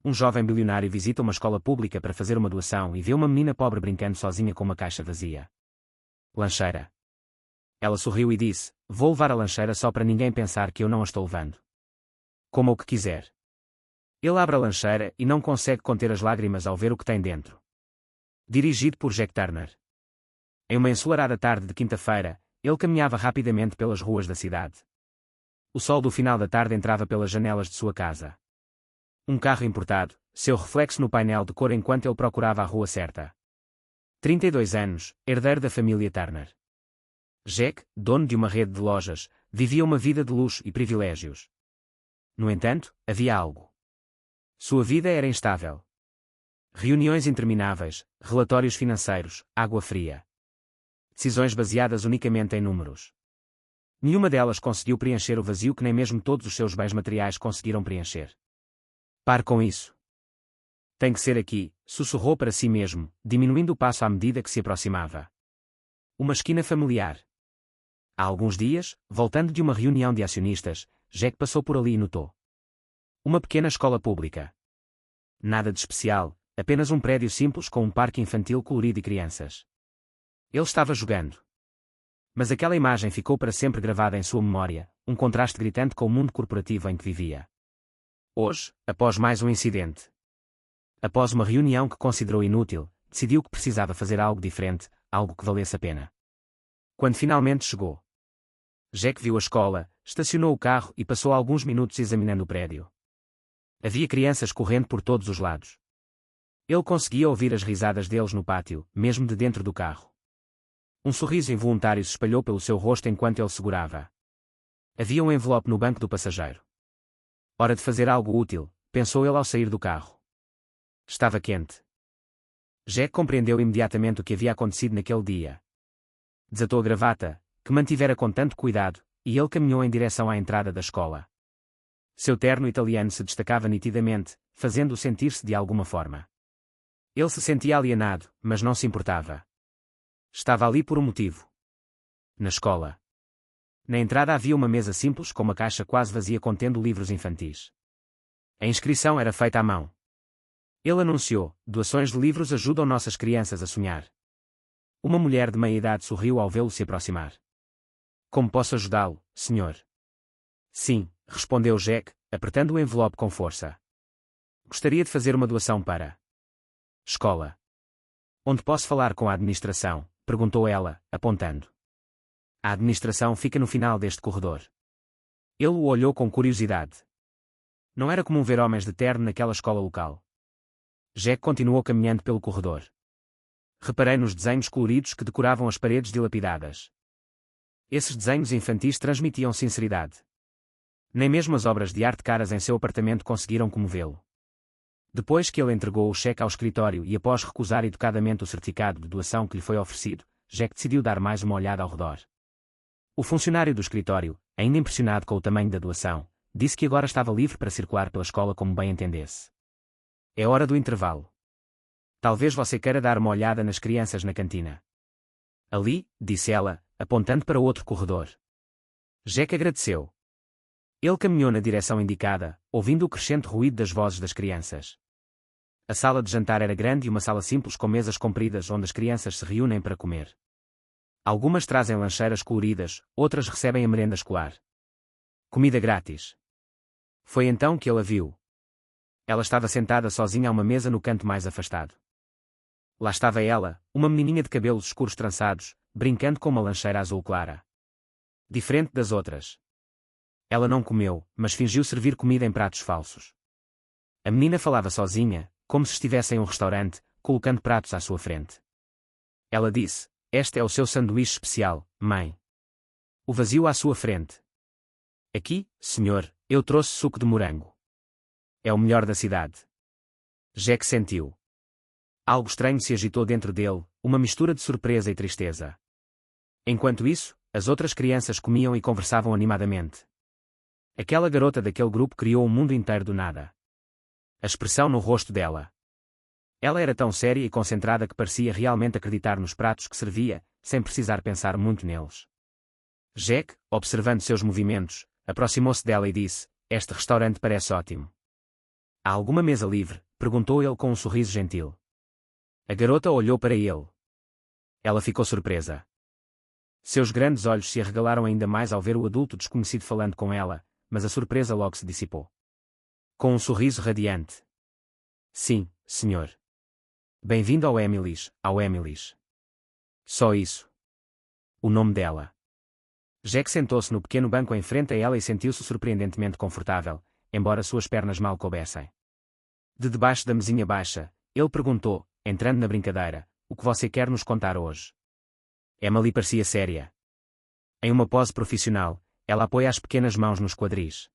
um jovem bilionário visita uma escola pública para fazer uma doação e vê uma menina pobre brincando sozinha com uma caixa vazia. Lancheira. Ela sorriu e disse: "Vou levar a lancheira só para ninguém pensar que eu não a estou levando. Coma o que quiser." Ele abre a lancheira e não consegue conter as lágrimas ao ver o que tem dentro. Dirigido por Jack Turner. Em uma ensolarada tarde de quinta-feira, ele caminhava rapidamente pelas ruas da cidade. O sol do final da tarde entrava pelas janelas de sua casa. Um carro importado, seu reflexo no painel de cor enquanto ele procurava a rua certa. 32 anos, herdeiro da família Turner. Jack, dono de uma rede de lojas, vivia uma vida de luxo e privilégios. No entanto, havia algo. Sua vida era instável. Reuniões intermináveis, relatórios financeiros, água fria. Decisões baseadas unicamente em números. Nenhuma delas conseguiu preencher o vazio que nem mesmo todos os seus bens materiais conseguiram preencher. Pare com isso. Tem que ser aqui, sussurrou para si mesmo, diminuindo o passo à medida que se aproximava. Uma esquina familiar. Há alguns dias, voltando de uma reunião de acionistas, Jack passou por ali e notou uma pequena escola pública. Nada de especial, apenas um prédio simples com um parque infantil colorido e crianças. Ele estava jogando. Mas aquela imagem ficou para sempre gravada em sua memória, um contraste gritante com o mundo corporativo em que vivia. Hoje, após mais um incidente. Após uma reunião que considerou inútil, decidiu que precisava fazer algo diferente, algo que valesse a pena. Quando finalmente chegou, Jack viu a escola, estacionou o carro e passou alguns minutos examinando o prédio. Havia crianças correndo por todos os lados. Ele conseguia ouvir as risadas deles no pátio, mesmo de dentro do carro. Um sorriso involuntário se espalhou pelo seu rosto enquanto ele segurava. Havia um envelope no banco do passageiro. Hora de fazer algo útil, pensou ele ao sair do carro. Estava quente. Jack compreendeu imediatamente o que havia acontecido naquele dia. Desatou a gravata, que mantivera com tanto cuidado, e ele caminhou em direção à entrada da escola. Seu terno italiano se destacava nitidamente, fazendo-o sentir-se de alguma forma. Ele se sentia alienado, mas não se importava. Estava ali por um motivo. Na escola. Na entrada havia uma mesa simples com uma caixa quase vazia contendo livros infantis. A inscrição era feita à mão. Ele anunciou: "Doações de livros ajudam nossas crianças a sonhar." Uma mulher de meia-idade sorriu ao vê-lo se aproximar. "Como posso ajudá-lo, senhor?" "Sim", respondeu Jack, apertando o envelope com força. "Gostaria de fazer uma doação para escola." "Onde posso falar com a administração?" perguntou ela, apontando. "A administração fica no final deste corredor." Ele o olhou com curiosidade. Não era comum ver homens de terno naquela escola local. Jack continuou caminhando pelo corredor. Reparei nos desenhos coloridos que decoravam as paredes dilapidadas. Esses desenhos infantis transmitiam sinceridade. Nem mesmo as obras de arte caras em seu apartamento conseguiram comovê-lo. Depois que ele entregou o cheque ao escritório e após recusar educadamente o certificado de doação que lhe foi oferecido, Jack decidiu dar mais uma olhada ao redor. O funcionário do escritório, ainda impressionado com o tamanho da doação, disse que agora estava livre para circular pela escola como bem entendesse. "É hora do intervalo. Talvez você queira dar uma olhada nas crianças na cantina." "Ali", disse ela, apontando para outro corredor. Jack agradeceu. Ele caminhou na direção indicada, ouvindo o crescente ruído das vozes das crianças. A sala de jantar era grande e uma sala simples com mesas compridas onde as crianças se reúnem para comer. Algumas trazem lancheiras coloridas, outras recebem a merenda escolar. Comida grátis. Foi então que ele a viu. Ela estava sentada sozinha a uma mesa no canto mais afastado. Lá estava ela, uma menininha de cabelos escuros trançados, brincando com uma lancheira azul clara. Diferente das outras. Ela não comeu, mas fingiu servir comida em pratos falsos. A menina falava sozinha, como se estivesse em um restaurante, colocando pratos à sua frente. Ela disse: "Este é o seu sanduíche especial, mãe." O vazio à sua frente. "Aqui, senhor, eu trouxe suco de morango. É o melhor da cidade." Jack sentiu. Algo estranho se agitou dentro dele, uma mistura de surpresa e tristeza. Enquanto isso, as outras crianças comiam e conversavam animadamente. Aquela garota daquele grupo criou um mundo inteiro do nada. A expressão no rosto dela. Ela era tão séria e concentrada que parecia realmente acreditar nos pratos que servia, sem precisar pensar muito neles. Jack, observando seus movimentos, aproximou-se dela e disse: "Este restaurante parece ótimo." Há alguma mesa livre? Perguntou ele com um sorriso gentil. A garota olhou para ele. Ela ficou surpresa. Seus grandes olhos se arregalaram ainda mais ao ver o adulto desconhecido falando com ela, mas a surpresa logo se dissipou. Com um sorriso radiante. Sim, senhor. Bem-vindo ao Emily's, ao Emily's. Só isso. O nome dela. Jack sentou-se no pequeno banco em frente a ela e sentiu-se surpreendentemente confortável, embora suas pernas mal coubessem. De debaixo da mesinha baixa, ele perguntou, entrando na brincadeira, o que você quer nos contar hoje? Emily parecia séria. Em uma pose profissional, ela apoia as pequenas mãos nos quadris.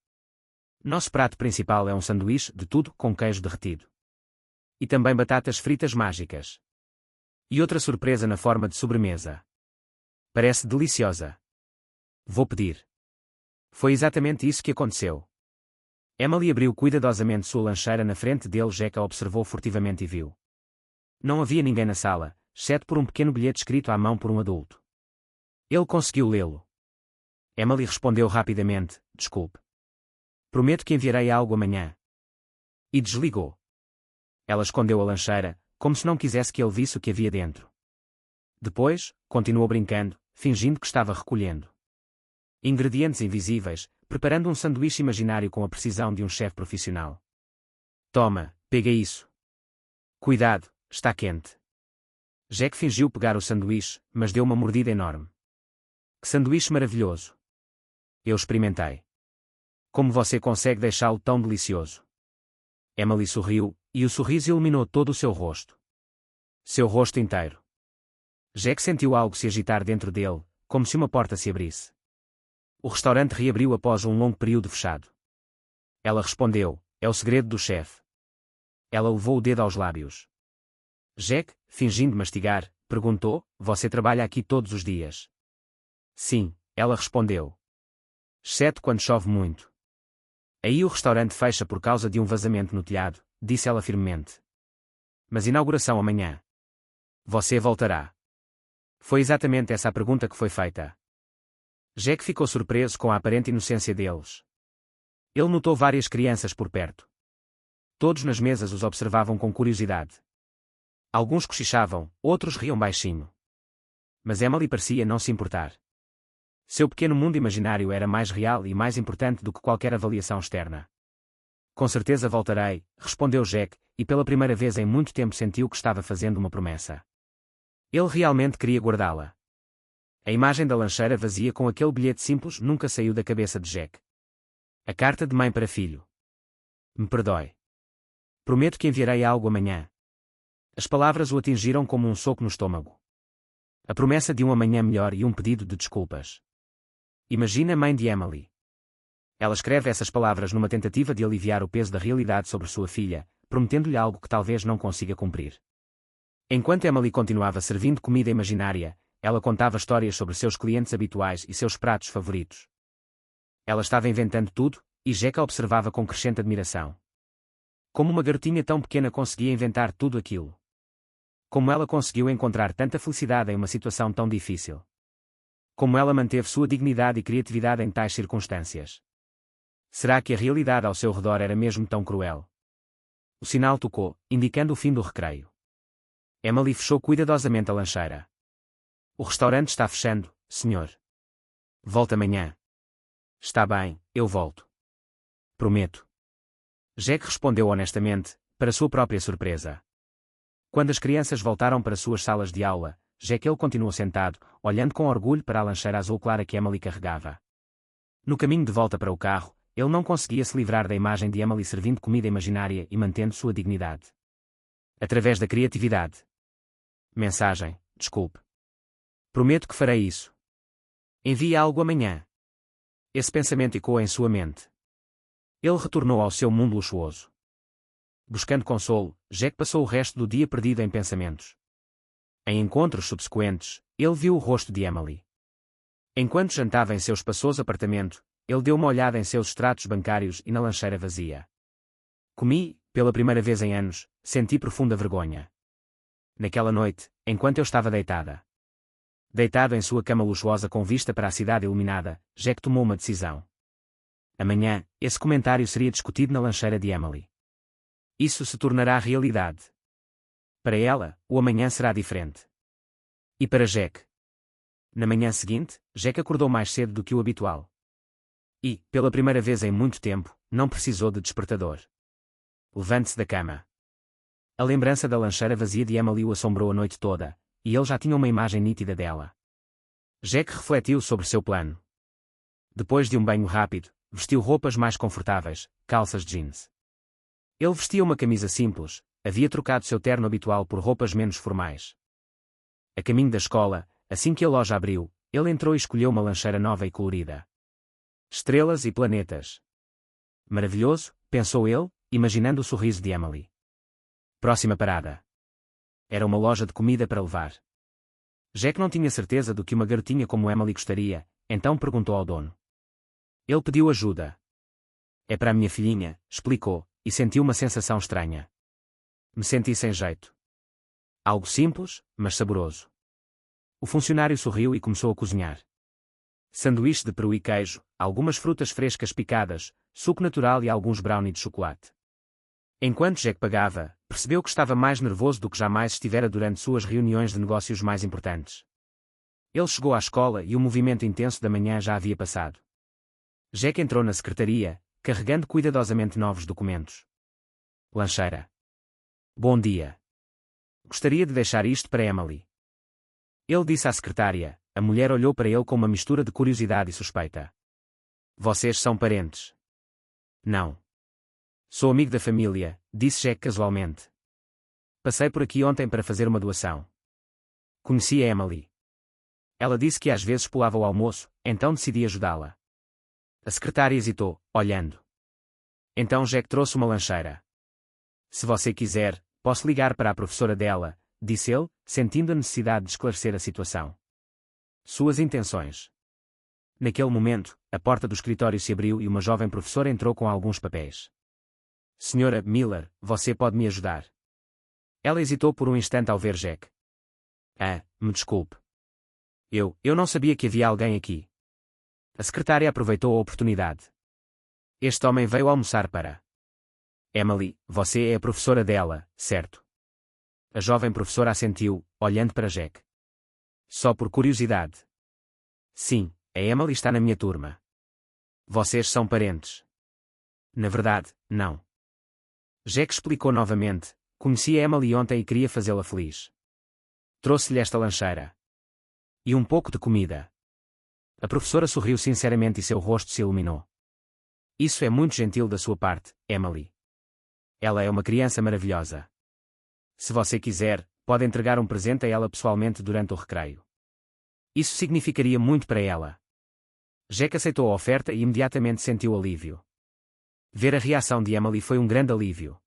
Nosso prato principal é um sanduíche de tudo com queijo derretido. E também batatas fritas mágicas. E outra surpresa na forma de sobremesa. Parece deliciosa. Vou pedir. Foi exatamente isso que aconteceu. Emily abriu cuidadosamente sua lancheira na frente dele. Jack a observou furtivamente e viu. Não havia ninguém na sala, exceto por um pequeno bilhete escrito à mão por um adulto. Ele conseguiu lê-lo. Emily respondeu rapidamente, desculpe. Prometo que enviarei algo amanhã. E desligou. Ela escondeu a lancheira, como se não quisesse que ele visse o que havia dentro. Depois, continuou brincando, fingindo que estava recolhendo ingredientes invisíveis, preparando um sanduíche imaginário com a precisão de um chefe profissional. Toma, pega isso. Cuidado, está quente. Jack fingiu pegar o sanduíche, mas deu uma mordida enorme. Que sanduíche maravilhoso. Eu experimentei. Como você consegue deixá-lo tão delicioso? Emily sorriu, e o sorriso iluminou todo o seu rosto. Seu rosto inteiro. Jack sentiu algo se agitar dentro dele, como se uma porta se abrisse. O restaurante reabriu após um longo período fechado. Ela respondeu, é o segredo do chefe. Ela levou o dedo aos lábios. Jack, fingindo mastigar, perguntou, você trabalha aqui todos os dias? Sim, ela respondeu. Exceto quando chove muito. Aí o restaurante fecha por causa de um vazamento no telhado, disse ela firmemente. Mas inauguração amanhã. Você voltará. Foi exatamente essa a pergunta que foi feita. Jack ficou surpreso com a aparente inocência deles. Ele notou várias crianças por perto. Todos nas mesas os observavam com curiosidade. Alguns cochichavam, outros riam baixinho. Mas Emily parecia não se importar. Seu pequeno mundo imaginário era mais real e mais importante do que qualquer avaliação externa. Com certeza voltarei, respondeu Jack, e pela primeira vez em muito tempo sentiu que estava fazendo uma promessa. Ele realmente queria guardá-la. A imagem da lancheira vazia com aquele bilhete simples nunca saiu da cabeça de Jack. A carta de mãe para filho. Me perdoe. Prometo que enviarei algo amanhã. As palavras o atingiram como um soco no estômago. A promessa de um amanhã melhor e um pedido de desculpas. Imagina a mãe de Emily. Ela escreve essas palavras numa tentativa de aliviar o peso da realidade sobre sua filha, prometendo-lhe algo que talvez não consiga cumprir. Enquanto Emily continuava servindo comida imaginária, ela contava histórias sobre seus clientes habituais e seus pratos favoritos. Ela estava inventando tudo, e Jack a observava com crescente admiração. Como uma garotinha tão pequena conseguia inventar tudo aquilo? Como ela conseguiu encontrar tanta felicidade em uma situação tão difícil? Como ela manteve sua dignidade e criatividade em tais circunstâncias? Será que a realidade ao seu redor era mesmo tão cruel? O sinal tocou, indicando o fim do recreio. Emily fechou cuidadosamente a lancheira. O restaurante está fechando, senhor. Volta amanhã. Está bem, eu volto. Prometo. Jack respondeu honestamente, para sua própria surpresa. Quando as crianças voltaram para suas salas de aula, Jack continuou sentado, olhando com orgulho para a lancheira azul clara que Emily carregava. No caminho de volta para o carro, ele não conseguia se livrar da imagem de Emily servindo comida imaginária e mantendo sua dignidade. Através da criatividade. Mensagem, desculpe. Prometo que farei isso. Envie algo amanhã. Esse pensamento ecoou em sua mente. Ele retornou ao seu mundo luxuoso. Buscando consolo, Jack passou o resto do dia perdido em pensamentos. Em encontros subsequentes, ele viu o rosto de Emily. Enquanto jantava em seu espaçoso apartamento, ele deu uma olhada em seus extratos bancários e na lancheira vazia. Comi, pela primeira vez em anos, senti profunda vergonha. Naquela noite, enquanto eu estava deitado em sua cama luxuosa com vista para a cidade iluminada, Jack tomou uma decisão. Amanhã, esse comentário seria discutido na lancheira de Emily. Isso se tornará realidade. Para ela, o amanhã será diferente. E para Jack? Na manhã seguinte, Jack acordou mais cedo do que o habitual. E, pela primeira vez em muito tempo, não precisou de despertador. Levante-se da cama. A lembrança da lancheira vazia de Emily o assombrou a noite toda, e ele já tinha uma imagem nítida dela. Jack refletiu sobre seu plano. Depois de um banho rápido, vestiu roupas mais confortáveis, calças jeans. Ele vestia uma camisa simples, havia trocado seu terno habitual por roupas menos formais. A caminho da escola, assim que a loja abriu, ele entrou e escolheu uma lancheira nova e colorida. Estrelas e planetas. Maravilhoso, pensou ele, imaginando o sorriso de Emily. Próxima parada. Era uma loja de comida para levar. Jack não tinha certeza do que uma garotinha como Emily gostaria, então perguntou ao dono. Ele pediu ajuda. É para a minha filhinha, explicou, e sentiu uma sensação estranha. Me senti sem jeito. Algo simples, mas saboroso. O funcionário sorriu e começou a cozinhar. Sanduíche de peru e queijo, algumas frutas frescas picadas, suco natural e alguns brownie de chocolate. Enquanto Jack pagava, percebeu que estava mais nervoso do que jamais estivera durante suas reuniões de negócios mais importantes. Ele chegou à escola e o movimento intenso da manhã já havia passado. Jack entrou na secretaria, carregando cuidadosamente novos documentos. Lancheira. Bom dia. Gostaria de deixar isto para Emily. Ele disse à secretária. A mulher olhou para ele com uma mistura de curiosidade e suspeita. Vocês são parentes? Não. Sou amigo da família, disse Jack casualmente. Passei por aqui ontem para fazer uma doação. Conheci a Emily. Ela disse que às vezes pulava o almoço, então decidi ajudá-la. A secretária hesitou, olhando. Então Jack trouxe uma lancheira. Se você quiser, posso ligar para a professora dela, disse ele, sentindo a necessidade de esclarecer a situação. Suas intenções. Naquele momento, a porta do escritório se abriu e uma jovem professora entrou com alguns papéis. Senhora Miller, você pode me ajudar? Ela hesitou por um instante ao ver Jack. Me desculpe. Eu não sabia que havia alguém aqui. A secretária aproveitou a oportunidade. Este homem veio almoçar para... Emily, você é a professora dela, certo? A jovem professora assentiu, olhando para Jack. Só por curiosidade. Sim, a Emily está na minha turma. Vocês são parentes? Na verdade, não. Jack explicou novamente, conheci a Emily ontem e queria fazê-la feliz. Trouxe-lhe esta lancheira. E um pouco de comida. A professora sorriu sinceramente e seu rosto se iluminou. Isso é muito gentil da sua parte, Emily. Ela é uma criança maravilhosa. Se você quiser, pode entregar um presente a ela pessoalmente durante o recreio. Isso significaria muito para ela. Jack aceitou a oferta e imediatamente sentiu alívio. Ver a reação de Emily foi um grande alívio.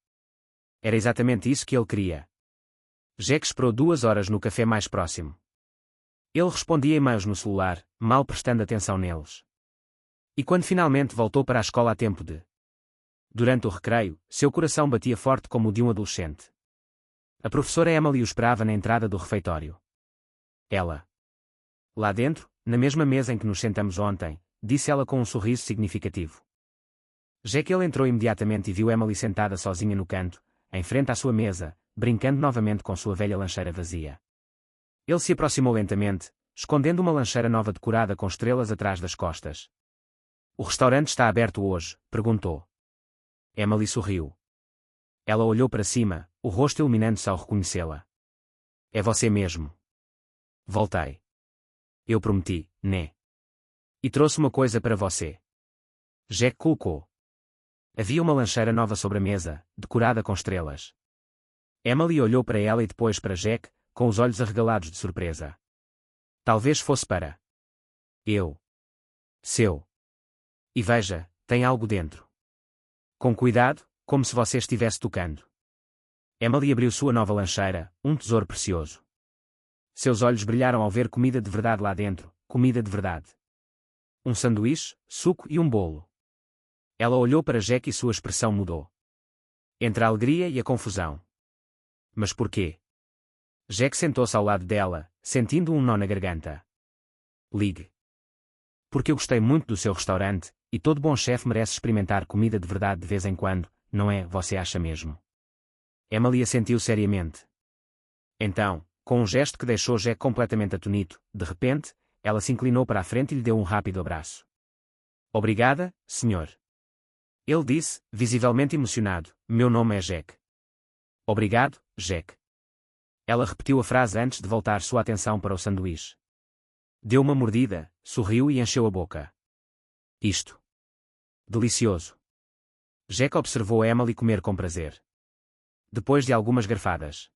Era exatamente isso que ele queria. Jack esperou 2 horas no café mais próximo. Ele respondia e-mails no celular, mal prestando atenção neles. E quando finalmente voltou para a escola a tempo de... Durante o recreio, seu coração batia forte como o de um adolescente. A professora Emily o esperava na entrada do refeitório. Ela. Lá dentro, na mesma mesa em que nos sentamos ontem, disse ela com um sorriso significativo. Jack entrou imediatamente e viu Emily sentada sozinha no canto, em frente à sua mesa, brincando novamente com sua velha lancheira vazia. Ele se aproximou lentamente, escondendo uma lancheira nova decorada com estrelas atrás das costas. O restaurante está aberto hoje? Perguntou. Emily sorriu. Ela olhou para cima, o rosto iluminando-se ao reconhecê-la. É você mesmo. Voltei. Eu prometi, né? E trouxe uma coisa para você. Jack colocou. Havia uma lancheira nova sobre a mesa, decorada com estrelas. Emily olhou para ela e depois para Jack, com os olhos arregalados de surpresa. Talvez fosse para... Eu. Seu. E veja, tem algo dentro. Com cuidado, como se você estivesse tocando. Emily abriu sua nova lancheira, um tesouro precioso. Seus olhos brilharam ao ver comida de verdade lá dentro, comida de verdade. Um sanduíche, suco e um bolo. Ela olhou para Jack e sua expressão mudou. Entre a alegria e a confusão. Mas por quê? Jack sentou-se ao lado dela, sentindo um nó na garganta. Ligue. Porque eu gostei muito do seu restaurante, e todo bom chefe merece experimentar comida de verdade de vez em quando, não é? Você acha mesmo? Emily assentiu seriamente. Então, com um gesto que deixou Jack completamente atonito, de repente, ela se inclinou para a frente e lhe deu um rápido abraço. Obrigada, senhor. Ele disse, visivelmente emocionado, meu nome é Jack. Obrigado, Jack. Ela repetiu a frase antes de voltar sua atenção para o sanduíche. Deu uma mordida, sorriu e encheu a boca. Isto. Delicioso. Jack observou Emily comer com prazer. Depois de algumas garfadas,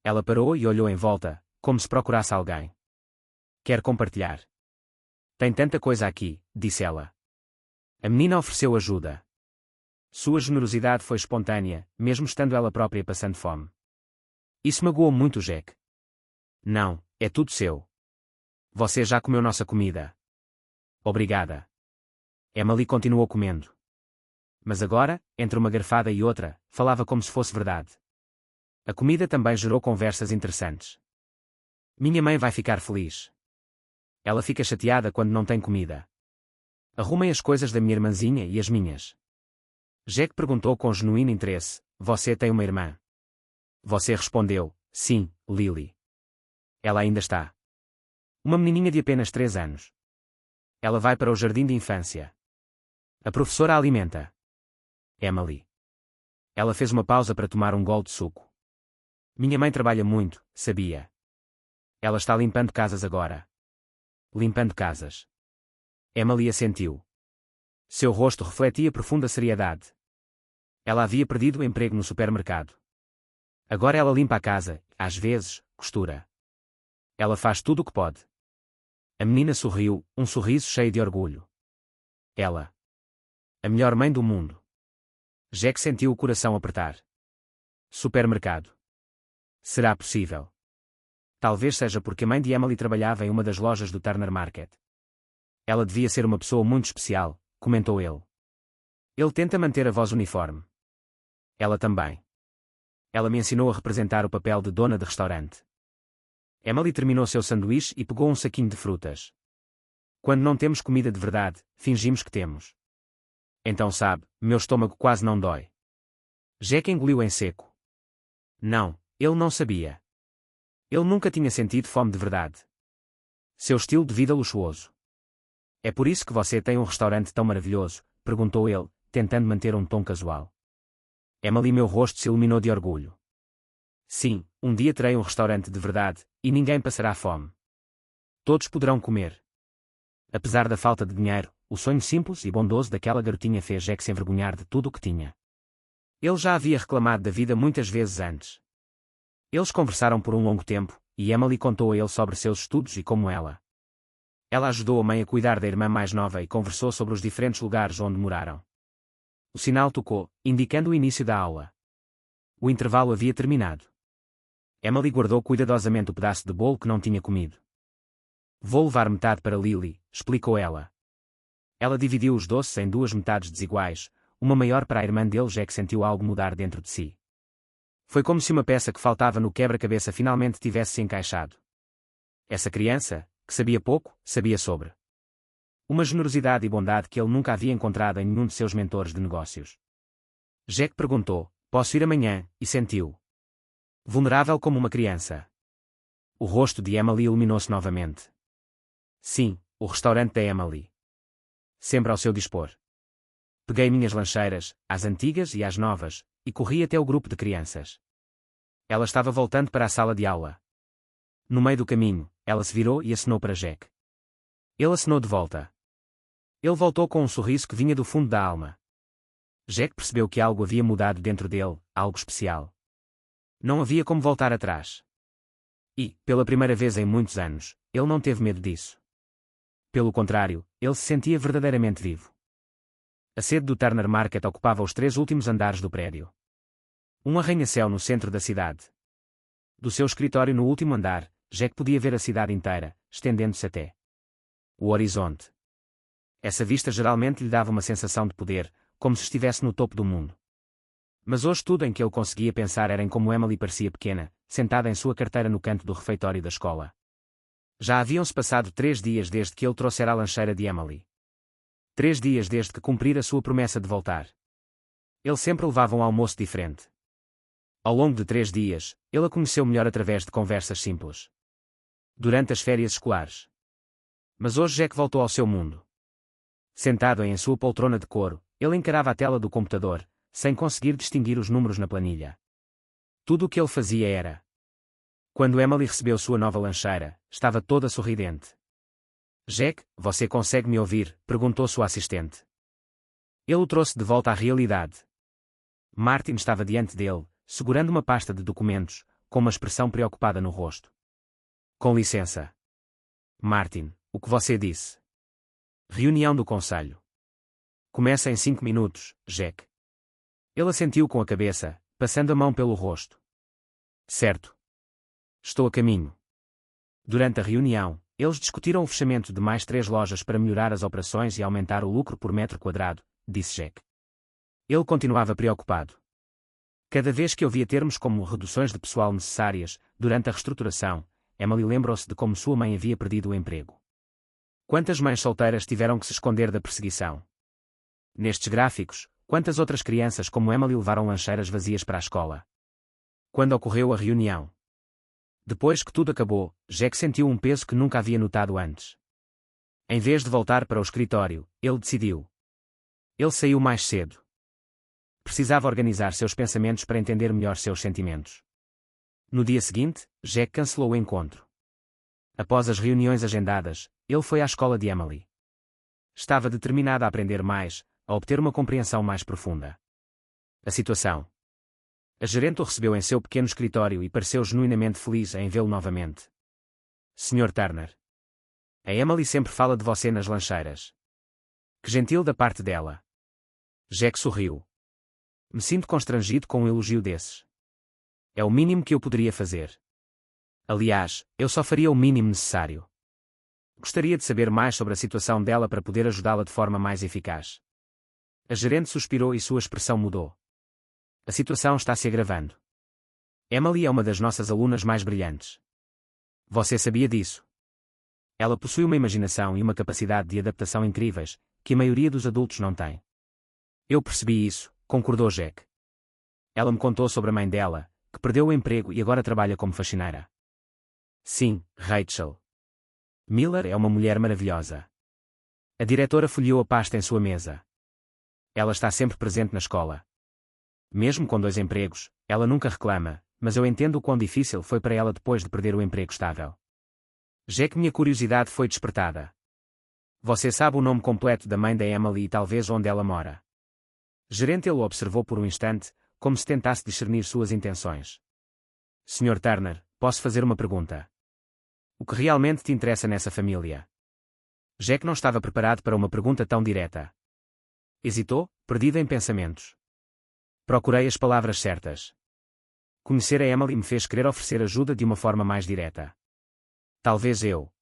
ela parou e olhou em volta, como se procurasse alguém. Quer compartilhar? Tem tanta coisa aqui, disse ela. A menina ofereceu ajuda. Sua generosidade foi espontânea, mesmo estando ela própria passando fome. Isso magoou muito Jack. Não, é tudo seu. Você já comeu nossa comida. Obrigada. Emily continuou comendo. Mas agora, entre uma garfada e outra, falava como se fosse verdade. A comida também gerou conversas interessantes. Minha mãe vai ficar feliz. Ela fica chateada quando não tem comida. Arrumem as coisas da minha irmãzinha e as minhas. Jack perguntou com genuíno interesse, você tem uma irmã? Você respondeu, sim, Lily. Ela ainda está. Uma menininha de apenas 3 anos. Ela vai para o jardim de infância. A professora a alimenta. Emily. Ela fez uma pausa para tomar um gole de suco. Minha mãe trabalha muito, sabia? Ela está limpando casas agora. Limpando casas. Emily assentiu. Seu rosto refletia profunda seriedade. Ela havia perdido o emprego no supermercado. Agora ela limpa a casa, às vezes, costura. Ela faz tudo o que pode. A menina sorriu, um sorriso cheio de orgulho. Ela. A melhor mãe do mundo. Jack sentiu o coração apertar. Supermercado. Será possível? Talvez seja porque a mãe de Emily trabalhava em uma das lojas do Turner Market. Ela devia ser uma pessoa muito especial, comentou ele. Ele tenta manter a voz uniforme. Ela também. Ela me ensinou a representar o papel de dona de restaurante. Emily terminou seu sanduíche e pegou um saquinho de frutas. Quando não temos comida de verdade, fingimos que temos. Então sabe, meu estômago quase não dói. Jack engoliu em seco. Não, ele não sabia. Ele nunca tinha sentido fome de verdade. Seu estilo de vida luxuoso. É por isso que você tem um restaurante tão maravilhoso? Perguntou ele, tentando manter um tom casual. Emily, meu rosto se iluminou de orgulho. Sim, um dia terei um restaurante de verdade, e ninguém passará fome. Todos poderão comer. Apesar da falta de dinheiro, o sonho simples e bondoso daquela garotinha fez Jack se envergonhar de tudo o que tinha. Ele já havia reclamado da vida muitas vezes antes. Eles conversaram por um longo tempo, e Emily contou a ele sobre seus estudos e como ela. Ela ajudou a mãe a cuidar da irmã mais nova e conversou sobre os diferentes lugares onde moraram. O sinal tocou, indicando o início da aula. O intervalo havia terminado. Emily guardou cuidadosamente o pedaço de bolo que não tinha comido. Vou levar metade para Lily, explicou ela. Ela dividiu os doces em 2 metades desiguais, uma maior para a irmã dele. Jack sentiu algo mudar dentro de si. Foi como se uma peça que faltava no quebra-cabeça finalmente tivesse se encaixado. Essa criança, que sabia pouco, sabia sobre uma generosidade e bondade que ele nunca havia encontrado em nenhum de seus mentores de negócios. Jack perguntou, posso ir amanhã, e sentiu. Vulnerável como uma criança. O rosto de Emily iluminou-se novamente. Sim, o restaurante da Emily. Sempre ao seu dispor. Peguei minhas lancheiras, às antigas e às novas, e corri até o grupo de crianças. Ela estava voltando para a sala de aula. No meio do caminho, ela se virou e acenou para Jack. Ele acenou de volta. Ele voltou com um sorriso que vinha do fundo da alma. Jack percebeu que algo havia mudado dentro dele, algo especial. Não havia como voltar atrás. E, pela primeira vez em muitos anos, ele não teve medo disso. Pelo contrário, ele se sentia verdadeiramente vivo. A sede do Turner Market ocupava os 3 últimos andares do prédio. Um arranha-céu no centro da cidade. Do seu escritório no último andar, Jack podia ver a cidade inteira, estendendo-se até o horizonte. Essa vista geralmente lhe dava uma sensação de poder, como se estivesse no topo do mundo. Mas hoje tudo em que ele conseguia pensar era em como Emily parecia pequena, sentada em sua carteira no canto do refeitório da escola. Já haviam-se passado 3 dias desde que ele trouxera a lancheira de Emily. 3 dias desde que cumprira a sua promessa de voltar. Ele sempre levava um almoço diferente. Ao longo de 3 dias, ele a conheceu melhor através de conversas simples. Durante as férias escolares. Mas hoje Jack voltou ao seu mundo. Sentado em sua poltrona de couro, ele encarava a tela do computador, sem conseguir distinguir os números na planilha. Tudo o que ele fazia era. Quando Emily recebeu sua nova lancheira, estava toda sorridente. Jack, você consegue me ouvir? Perguntou sua assistente. Ele o trouxe de volta à realidade. Martin estava diante dele, segurando uma pasta de documentos, com uma expressão preocupada no rosto. Com licença. Martin, o que você disse? Reunião do conselho. Começa em 5 minutos, Jack. Ele assentiu com a cabeça, passando a mão pelo rosto. Certo. Estou a caminho. Durante a reunião, eles discutiram o fechamento de mais 3 lojas para melhorar as operações e aumentar o lucro por metro quadrado, disse Jack. Ele continuava preocupado. Cada vez que ouvia termos como reduções de pessoal necessárias, durante a reestruturação, Emily lembrou-se de como sua mãe havia perdido o emprego. Quantas mães solteiras tiveram que se esconder da perseguição? Nestes gráficos, quantas outras crianças como Emily levaram lancheiras vazias para a escola? Quando ocorreu a reunião? Depois que tudo acabou, Jack sentiu um peso que nunca havia notado antes. Em vez de voltar para o escritório, ele decidiu. Ele saiu mais cedo. Precisava organizar seus pensamentos para entender melhor seus sentimentos. No dia seguinte, Jack cancelou o encontro. Após as reuniões agendadas, ele foi à escola de Emily. Estava determinado a aprender mais, a obter uma compreensão mais profunda. A situação. A gerente o recebeu em seu pequeno escritório e pareceu genuinamente feliz em vê-lo novamente. Sr. Turner. A Emily sempre fala de você nas lancheiras. Que gentil da parte dela. Jack sorriu. Me sinto constrangido com um elogio desses. É o mínimo que eu poderia fazer. Aliás, eu só faria o mínimo necessário. Gostaria de saber mais sobre a situação dela para poder ajudá-la de forma mais eficaz. A gerente suspirou e sua expressão mudou. A situação está se agravando. Emily é uma das nossas alunas mais brilhantes. Você sabia disso? Ela possui uma imaginação e uma capacidade de adaptação incríveis, que a maioria dos adultos não tem. Eu percebi isso, concordou Jack. Ela me contou sobre a mãe dela, que perdeu o emprego e agora trabalha como faxineira. Sim, Rachel. Miller é uma mulher maravilhosa. A diretora folheou a pasta em sua mesa. Ela está sempre presente na escola. Mesmo com 2 empregos, ela nunca reclama, mas eu entendo o quão difícil foi para ela depois de perder o emprego estável. Jack, minha curiosidade foi despertada. Você sabe o nome completo da mãe da Emily e talvez onde ela mora? Gerente, ele o observou por um instante, como se tentasse discernir suas intenções. Sr. Turner, posso fazer uma pergunta? O que realmente te interessa nessa família? Jack não estava preparado para uma pergunta tão direta. Hesitou, perdido em pensamentos. Procurei as palavras certas. Conhecer a Emily me fez querer oferecer ajuda de uma forma mais direta. Talvez eu.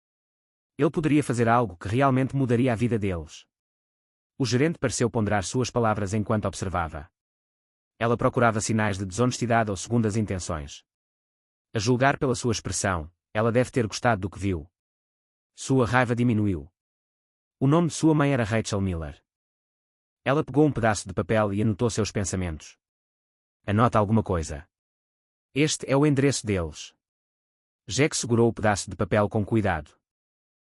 Ele poderia fazer algo que realmente mudaria a vida deles. O gerente pareceu ponderar suas palavras enquanto observava. Ela procurava sinais de desonestidade ou segundas intenções. A julgar pela sua expressão, ela deve ter gostado do que viu. Sua raiva diminuiu. O nome de sua mãe era Rachel Miller. Ela pegou um pedaço de papel e anotou seus pensamentos. Anota alguma coisa. Este é o endereço deles. Jack segurou o pedaço de papel com cuidado.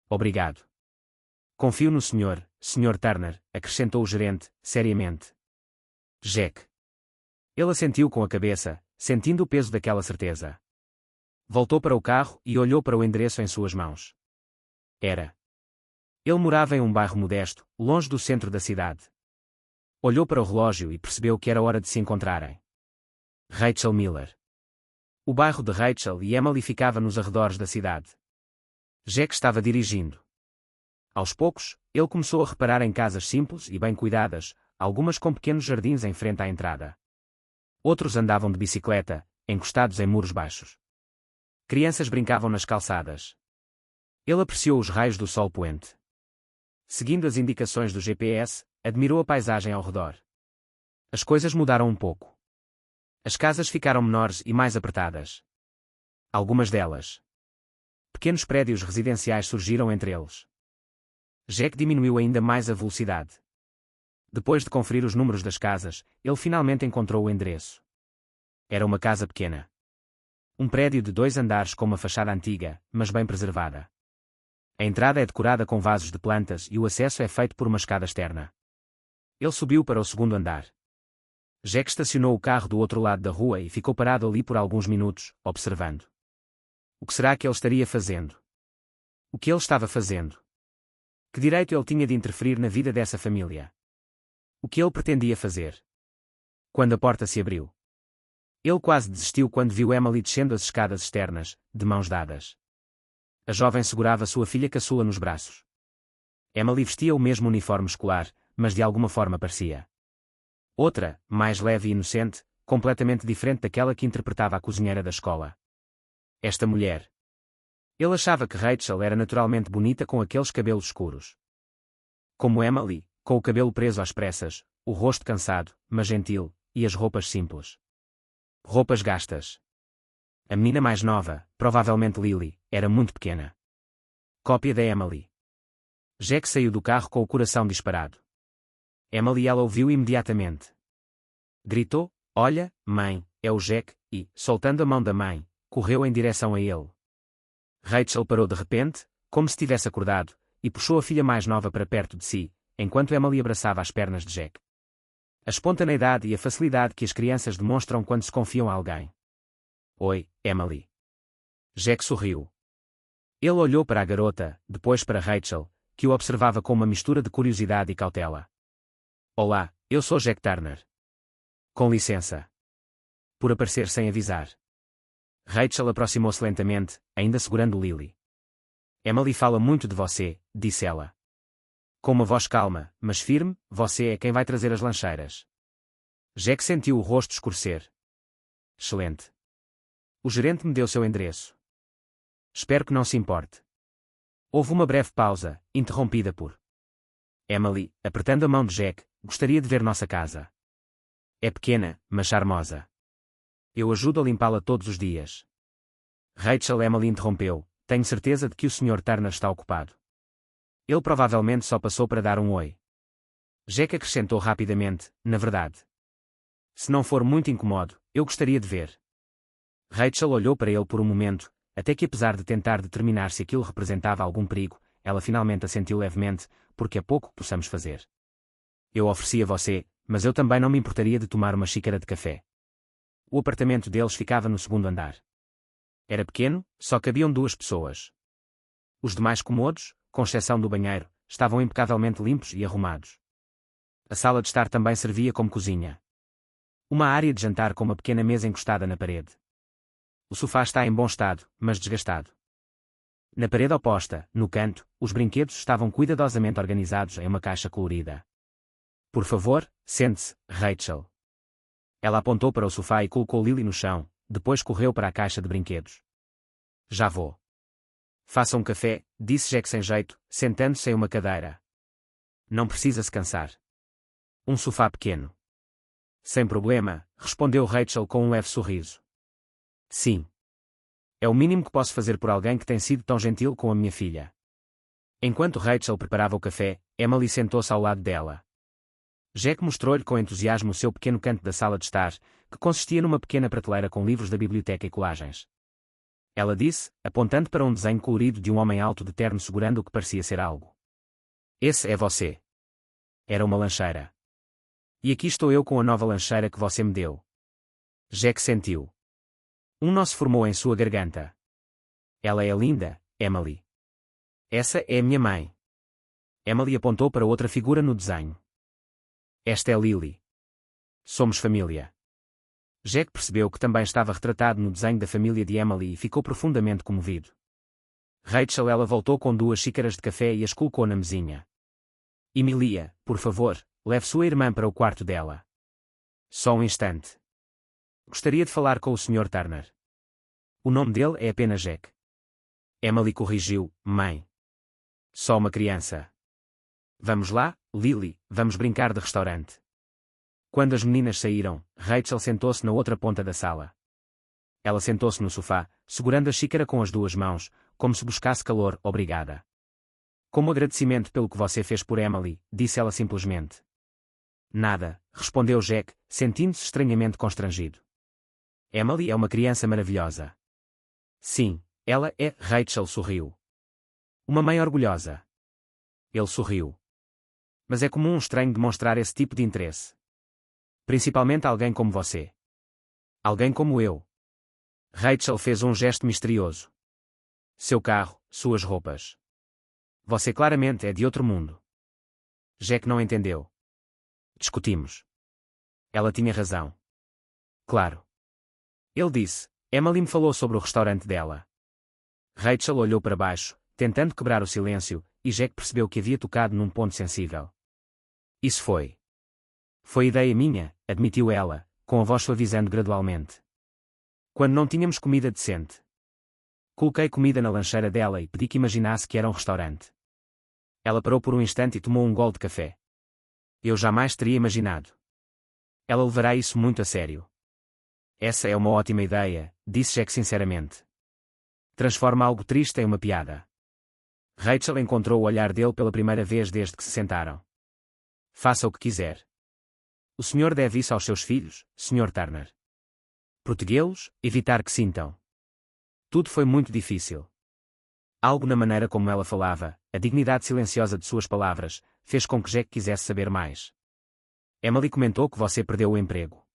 Obrigado. Confio no senhor, Sr. Turner, acrescentou o gerente, seriamente. Jack. Ele assentiu com a cabeça, sentindo o peso daquela certeza. Voltou para o carro e olhou para o endereço em suas mãos. Era. Ele morava em um bairro modesto, longe do centro da cidade. Olhou para o relógio e percebeu que era hora de se encontrarem. Rachel Miller. O bairro de Rachel e Emily ficava nos arredores da cidade. Jack estava dirigindo. Aos poucos, ele começou a reparar em casas simples e bem cuidadas, algumas com pequenos jardins em frente à entrada. Outros andavam de bicicleta, encostados em muros baixos. Crianças brincavam nas calçadas. Ele apreciou os raios do sol poente. Seguindo as indicações do GPS, admirou a paisagem ao redor. As coisas mudaram um pouco. As casas ficaram menores e mais apertadas. Algumas delas. Pequenos prédios residenciais surgiram entre eles. Jack diminuiu ainda mais a velocidade. Depois de conferir os números das casas, ele finalmente encontrou o endereço. Era uma casa pequena. Um prédio de 2 andares com uma fachada antiga, mas bem preservada. A entrada é decorada com vasos de plantas e o acesso é feito por uma escada externa. Ele subiu para o 2º andar. Jack estacionou o carro do outro lado da rua e ficou parado ali por alguns minutos, observando. O que será que ele estaria fazendo? O que ele estava fazendo? Que direito ele tinha de interferir na vida dessa família? O que ele pretendia fazer? Quando a porta se abriu. Ele quase desistiu quando viu Emily descendo as escadas externas, de mãos dadas. A jovem segurava sua filha caçula nos braços. Emily vestia o mesmo uniforme escolar, mas de alguma forma parecia outra, mais leve e inocente, completamente diferente daquela que interpretava a cozinheira da escola. Esta mulher. Ele achava que Rachel era naturalmente bonita com aqueles cabelos escuros. Como Emily, com o cabelo preso às pressas, o rosto cansado, mas gentil, e as roupas simples. Roupas gastas. A menina mais nova, provavelmente Lily, era muito pequena. Cópia da Emily. Jack saiu do carro com o coração disparado. Emily ela ouviu imediatamente. Gritou, "Olha, mãe, é o Jack", e, soltando a mão da mãe, correu em direção a ele. Rachel parou de repente, como se tivesse acordado, e puxou a filha mais nova para perto de si, enquanto Emily abraçava as pernas de Jack. A espontaneidade e a facilidade que as crianças demonstram quando se confiam a alguém. "Oi, Emily." Jack sorriu. Ele olhou para a garota, depois para Rachel, que o observava com uma mistura de curiosidade e cautela. "Olá, eu sou Jack Turner. Com licença." Por aparecer sem avisar. Rachel aproximou-se lentamente, ainda segurando Lily. "Emily fala muito de você", disse ela. Com uma voz calma, mas firme, "Você é quem vai trazer as lancheiras." Jack sentiu o rosto escurecer. "Excelente. O gerente me deu seu endereço. Espero que não se importe." Houve uma breve pausa, interrompida por Emily, apertando a mão de Jack, "Gostaria de ver nossa casa. É pequena, mas charmosa. Eu ajudo a limpá-la todos os dias." Rachel Emily interrompeu, "Tenho certeza de que o Sr. Turner está ocupado. Ele provavelmente só passou para dar um oi." Jack acrescentou rapidamente, "Na verdade. Se não for muito incômodo, eu gostaria de ver." Rachel olhou para ele por um momento, até que apesar de tentar determinar se aquilo representava algum perigo, ela finalmente assentiu levemente, "Porque é pouco que possamos fazer. Eu ofereci a você, mas eu também não me importaria de tomar uma xícara de café." O apartamento deles ficava no 2º andar. Era pequeno, só cabiam 2 pessoas. Os demais cômodos, com exceção do banheiro, estavam impecavelmente limpos e arrumados. A sala de estar também servia como cozinha. Uma área de jantar com uma pequena mesa encostada na parede. O sofá está em bom estado, mas desgastado. Na parede oposta, no canto, os brinquedos estavam cuidadosamente organizados em uma caixa colorida. "Por favor, sente-se, Rachel." Ela apontou para o sofá e colocou Lily no chão, depois correu para a caixa de brinquedos. "Já vou." "Faça um café", disse Jack sem jeito, sentando-se em uma cadeira. "Não precisa se cansar." "Um sofá pequeno." "Sem problema", respondeu Rachel com um leve sorriso. "Sim. É o mínimo que posso fazer por alguém que tem sido tão gentil com a minha filha." Enquanto Rachel preparava o café, Emily sentou-se ao lado dela. Jack mostrou-lhe com entusiasmo o seu pequeno canto da sala de estar, que consistia numa pequena prateleira com livros da biblioteca e colagens. Ela disse, apontando para um desenho colorido de um homem alto de terno segurando o que parecia ser algo. "Esse é você." Era uma lancheira. "E aqui estou eu com a nova lancheira que você me deu." Jack sentiu. Um nó se formou em sua garganta. "Ela é linda, Emily." "Essa é a minha mãe." Emily apontou para outra figura no desenho. "Esta é Lily. Somos família." Jack percebeu que também estava retratado no desenho da família de Emily e ficou profundamente comovido. Rachel ela voltou com 2 xícaras de café e as colocou na mesinha. "Emilia, por favor, leve sua irmã para o quarto dela." "Só um instante. Gostaria de falar com o Sr. Turner." "O nome dele é apenas Jack." Emily corrigiu, "Mãe. Só uma criança." "Vamos lá, Lily, vamos brincar de restaurante." Quando as meninas saíram, Rachel sentou-se na outra ponta da sala. Ela sentou-se no sofá, segurando a xícara com as 2 mãos, como se buscasse calor, "Obrigada." "Como agradecimento pelo que você fez por Emily", disse ela simplesmente. "Nada", respondeu Jack, sentindo-se estranhamente constrangido. Emily é uma criança maravilhosa. Sim, ela é. Rachel sorriu. Uma mãe orgulhosa. Ele sorriu. Mas é comum um estranho demonstrar esse tipo de interesse. Principalmente alguém como você. Alguém como eu. Rachel fez um gesto misterioso. Seu carro, suas roupas. Você claramente é de outro mundo. Jack não entendeu. Discutimos. Ela tinha razão. Claro. Ele disse. Emily me falou sobre o restaurante dela. Rachel olhou para baixo, tentando quebrar o silêncio, e Jack percebeu que havia tocado num ponto sensível. Isso foi. Foi ideia minha, admitiu ela, com a voz suavizando gradualmente. Quando não tínhamos comida decente. Coloquei comida na lancheira dela e pedi que imaginasse que era um restaurante. Ela parou por um instante e tomou um gole de café. Eu jamais teria imaginado. Ela levará isso muito a sério. Essa é uma ótima ideia, disse Jack sinceramente. Transforma algo triste em uma piada. Rachel encontrou o olhar dele pela primeira vez desde que se sentaram. Faça o que quiser. O senhor deve isso aos seus filhos, Sr. Turner. Protegê-los, evitar que sintam. Tudo foi muito difícil. Algo na maneira como ela falava, a dignidade silenciosa de suas palavras, fez com que Jack quisesse saber mais. Emily comentou que você perdeu o emprego.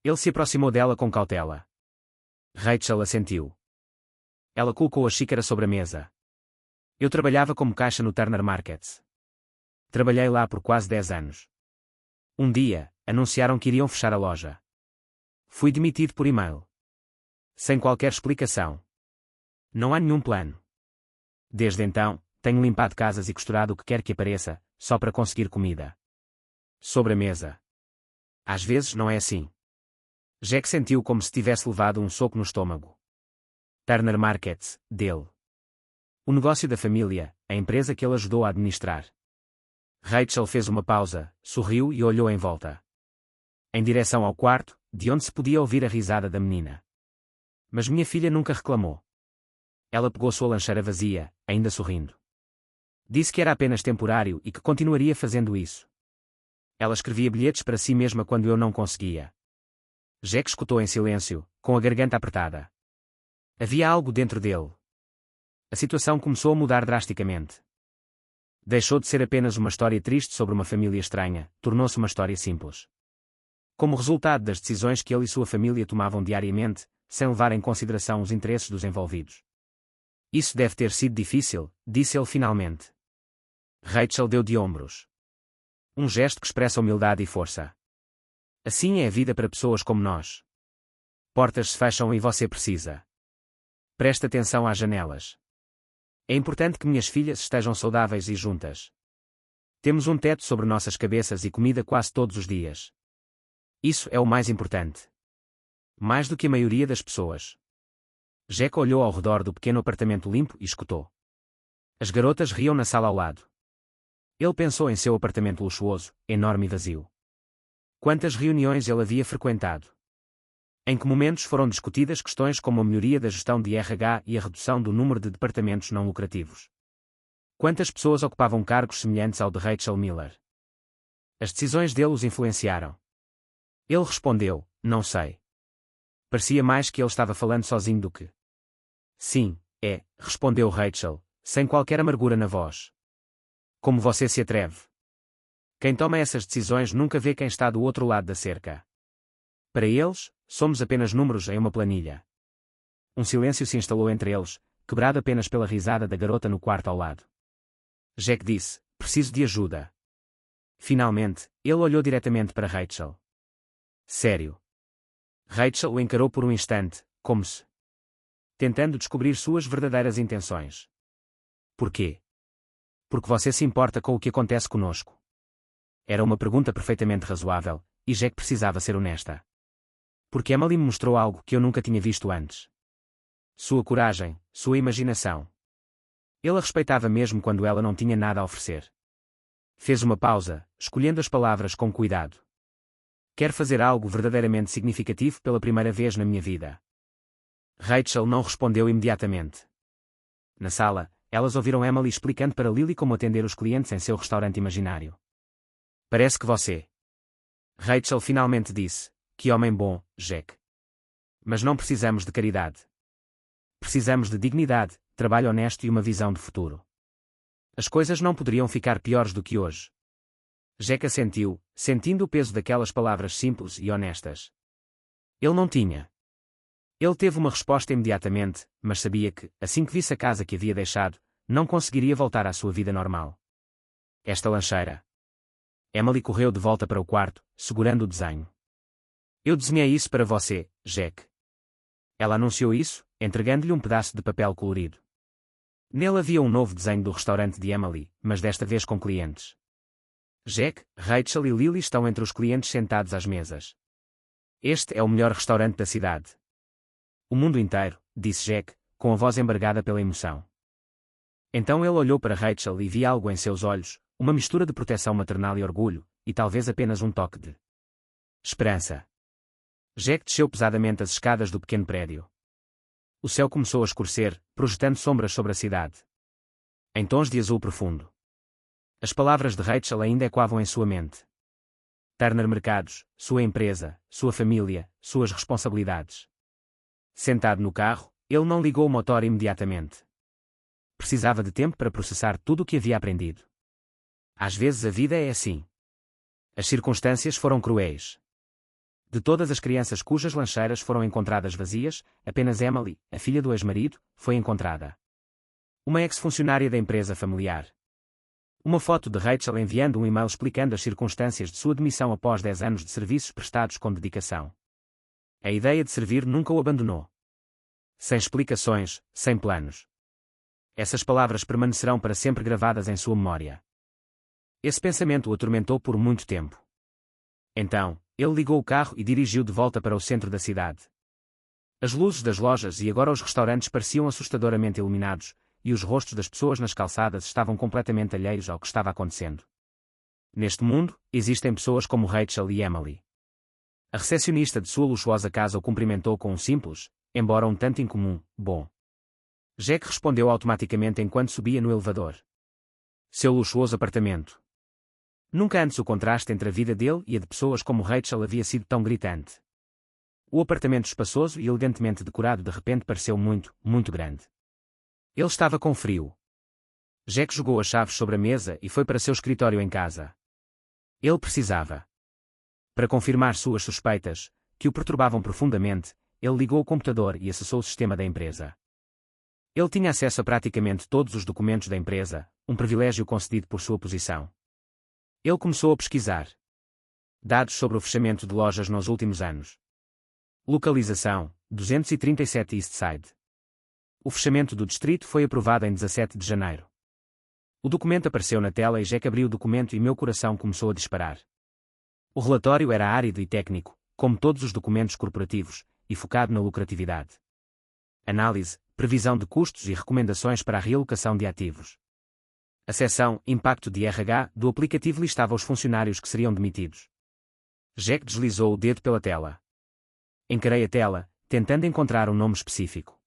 Ele se aproximou dela com cautela. Rachel assentiu. Ela colocou a xícara sobre a mesa. Eu trabalhava como caixa no Turner Markets. Trabalhei lá por quase 10 anos. Um dia, anunciaram que iriam fechar a loja. Fui demitido por e-mail. Sem qualquer explicação. Não há nenhum plano. Desde então, tenho limpado casas e costurado o que quer que apareça, só para conseguir comida. Sobre a mesa. Às vezes não é assim. Jack sentiu como se tivesse levado um soco no estômago. Turner Markets, dele. O negócio da família, a empresa que ele ajudou a administrar. Rachel fez uma pausa, sorriu e olhou em volta. Em direção ao quarto, de onde se podia ouvir a risada da menina. Mas minha filha nunca reclamou. Ela pegou sua lancheira vazia, ainda sorrindo. Disse que era apenas temporário e que continuaria fazendo isso. Ela escrevia bilhetes para si mesma quando eu não conseguia. Jack escutou em silêncio, com a garganta apertada. Havia algo dentro dele. A situação começou a mudar drasticamente. Deixou de ser apenas uma história triste sobre uma família estranha, tornou-se uma história simples. Como resultado das decisões que ele e sua família tomavam diariamente, sem levar em consideração os interesses dos envolvidos. Isso deve ter sido difícil, disse ele finalmente. Rachel deu de ombros. Um gesto que expressa humildade e força. Assim é a vida para pessoas como nós. Portas se fecham e você precisa. Preste atenção às janelas. É importante que minhas filhas estejam saudáveis e juntas. Temos um teto sobre nossas cabeças e comida quase todos os dias. Isso é o mais importante. Mais do que a maioria das pessoas. Jack olhou ao redor do pequeno apartamento limpo e escutou. As garotas riam na sala ao lado. Ele pensou em seu apartamento luxuoso, enorme e vazio. Quantas reuniões ele havia frequentado? Em que momentos foram discutidas questões como a melhoria da gestão de RH e a redução do número de departamentos não lucrativos? Quantas pessoas ocupavam cargos semelhantes ao de Rachel Miller? As decisões dele os influenciaram. Ele respondeu, não sei. Parecia mais que ele estava falando sozinho do que. Sim, é, respondeu Rachel, sem qualquer amargura na voz. Como você se atreve? Quem toma essas decisões nunca vê quem está do outro lado da cerca. Para eles, somos apenas números em uma planilha. Um silêncio se instalou entre eles, quebrado apenas pela risada da garota no quarto ao lado. Jack disse, preciso de ajuda. Finalmente, ele olhou diretamente para Rachel. Sério. Rachel o encarou por um instante, como se tentando descobrir suas verdadeiras intenções. Por quê? Porque você se importa com o que acontece conosco. Era uma pergunta perfeitamente razoável, e Jack precisava ser honesta. Porque Emily me mostrou algo que eu nunca tinha visto antes. Sua coragem, sua imaginação. Ele a respeitava mesmo quando ela não tinha nada a oferecer. Fez uma pausa, escolhendo as palavras com cuidado. Quero fazer algo verdadeiramente significativo pela primeira vez na minha vida. Rachel não respondeu imediatamente. Na sala, elas ouviram Emily explicando para Lily como atender os clientes em seu restaurante imaginário. Parece que você. Rachel finalmente disse, que homem bom, Jack. Mas não precisamos de caridade. Precisamos de dignidade, trabalho honesto e uma visão de futuro. As coisas não poderiam ficar piores do que hoje. Jack assentiu, sentindo o peso daquelas palavras simples e honestas. Ele não tinha. Ele teve uma resposta imediatamente, mas sabia que, assim que visse a casa que havia deixado, não conseguiria voltar à sua vida normal. Esta lancheira. Emily correu de volta para o quarto, segurando o desenho. Eu desenhei isso para você, Jack. Ela anunciou isso, entregando-lhe um pedaço de papel colorido. Nele havia um novo desenho do restaurante de Emily, mas desta vez com clientes. Jack, Rachel e Lily estão entre os clientes sentados às mesas. Este é o melhor restaurante da cidade. O mundo inteiro, disse Jack, com a voz embargada pela emoção. Então ele olhou para Rachel e via algo em seus olhos, uma mistura de proteção maternal e orgulho, e talvez apenas um toque de esperança. Jack desceu pesadamente as escadas do pequeno prédio. O céu começou a escurecer, projetando sombras sobre a cidade. Em tons de azul profundo. As palavras de Rachel ainda ecoavam em sua mente. Turner Mercados, sua empresa, sua família, suas responsabilidades. Sentado no carro, ele não ligou o motor imediatamente. Precisava de tempo para processar tudo o que havia aprendido. Às vezes a vida é assim. As circunstâncias foram cruéis. De todas as crianças cujas lancheiras foram encontradas vazias, apenas Emily, a filha do ex-marido, foi encontrada. Uma ex-funcionária da empresa familiar. Uma foto de Rachel enviando um e-mail explicando as circunstâncias de sua demissão após 10 anos de serviços prestados com dedicação. A ideia de servir nunca o abandonou. Sem explicações, sem planos. Essas palavras permanecerão para sempre gravadas em sua memória. Esse pensamento o atormentou por muito tempo. Então, ele ligou o carro e dirigiu de volta para o centro da cidade. As luzes das lojas e agora os restaurantes pareciam assustadoramente iluminados, e os rostos das pessoas nas calçadas estavam completamente alheios ao que estava acontecendo. Neste mundo, existem pessoas como Rachel e Emily. A recepcionista de sua luxuosa casa o cumprimentou com um simples, embora um tanto incomum, bom. Jack respondeu automaticamente enquanto subia no elevador. Seu luxuoso apartamento. Nunca antes o contraste entre a vida dele e a de pessoas como Rachel havia sido tão gritante. O apartamento espaçoso e elegantemente decorado de repente pareceu muito, muito grande. Ele estava com frio. Jack jogou as chaves sobre a mesa e foi para seu escritório em casa. Ele precisava. Para confirmar suas suspeitas, que o perturbavam profundamente, ele ligou o computador e acessou o sistema da empresa. Ele tinha acesso a praticamente todos os documentos da empresa, um privilégio concedido por sua posição. Ele começou a pesquisar. Dados sobre o fechamento de lojas nos últimos anos. Localização, 237 East Side. O fechamento do distrito foi aprovado em 17 de janeiro. O documento apareceu na tela e Jack abriu o documento e meu coração começou a disparar. O relatório era árido e técnico, como todos os documentos corporativos, e focado na lucratividade. Análise, previsão de custos e recomendações para a realocação de ativos. A seção Impacto de RH do aplicativo listava os funcionários que seriam demitidos. Jack deslizou o dedo pela tela. Encarei a tela, tentando encontrar um nome específico.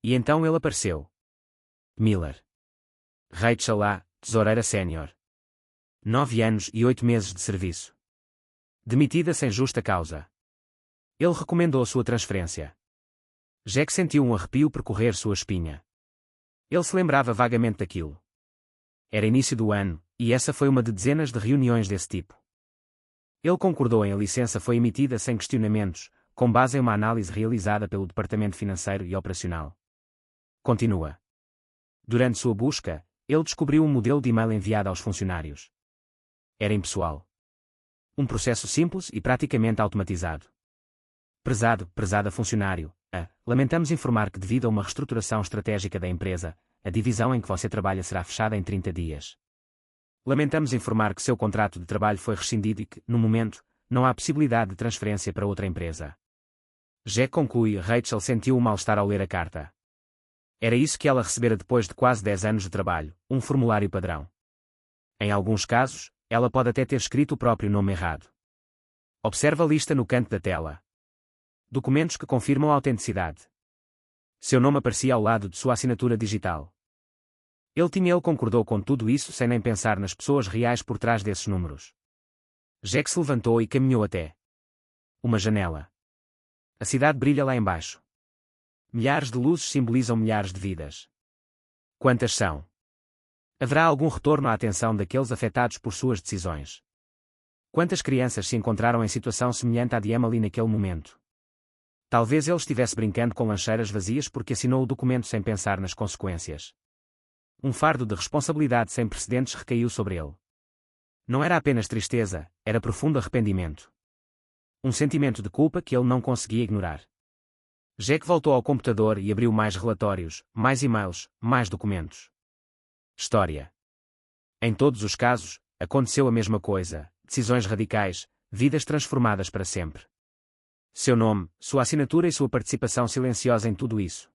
E então ele apareceu. Miller. Rachel A., tesoureira sénior. 9 anos e 8 meses de serviço. Demitida sem justa causa. Ele recomendou sua transferência. Jack sentiu um arrepio percorrer sua espinha. Ele se lembrava vagamente daquilo. Era início do ano, e essa foi uma de dezenas de reuniões desse tipo. Ele concordou em a licença foi emitida sem questionamentos, com base em uma análise realizada pelo Departamento Financeiro e Operacional. Continua. Durante sua busca, ele descobriu um modelo de e-mail enviado aos funcionários. Era impessoal. Um processo simples e praticamente automatizado. Prezada funcionário, lamentamos informar que devido a uma reestruturação estratégica da empresa, a divisão em que você trabalha será fechada em 30 dias. Lamentamos informar que seu contrato de trabalho foi rescindido e que, no momento, não há possibilidade de transferência para outra empresa. Jack conclui. Rachel sentiu um mal-estar ao ler a carta. Era isso que ela recebera depois de quase 10 anos de trabalho, um formulário padrão. Em alguns casos, ela pode até ter escrito o próprio nome errado. Observe a lista no canto da tela. Documentos que confirmam a autenticidade. Seu nome aparecia ao lado de sua assinatura digital. Ele concordou com tudo isso sem nem pensar nas pessoas reais por trás desses números. Jack se levantou e caminhou até uma janela. A cidade brilha lá embaixo. Milhares de luzes simbolizam milhares de vidas. Quantas são? Haverá algum retorno à atenção daqueles afetados por suas decisões? Quantas crianças se encontraram em situação semelhante à de Emily naquele momento? Talvez ele estivesse brincando com lancheiras vazias porque assinou o documento sem pensar nas consequências. Um fardo de responsabilidade sem precedentes recaiu sobre ele. Não era apenas tristeza, era profundo arrependimento. Um sentimento de culpa que ele não conseguia ignorar. Jack voltou ao computador e abriu mais relatórios, mais e-mails, mais documentos. História. Em todos os casos, aconteceu a mesma coisa: decisões radicais, vidas transformadas para sempre. Seu nome, sua assinatura e sua participação silenciosa em tudo isso.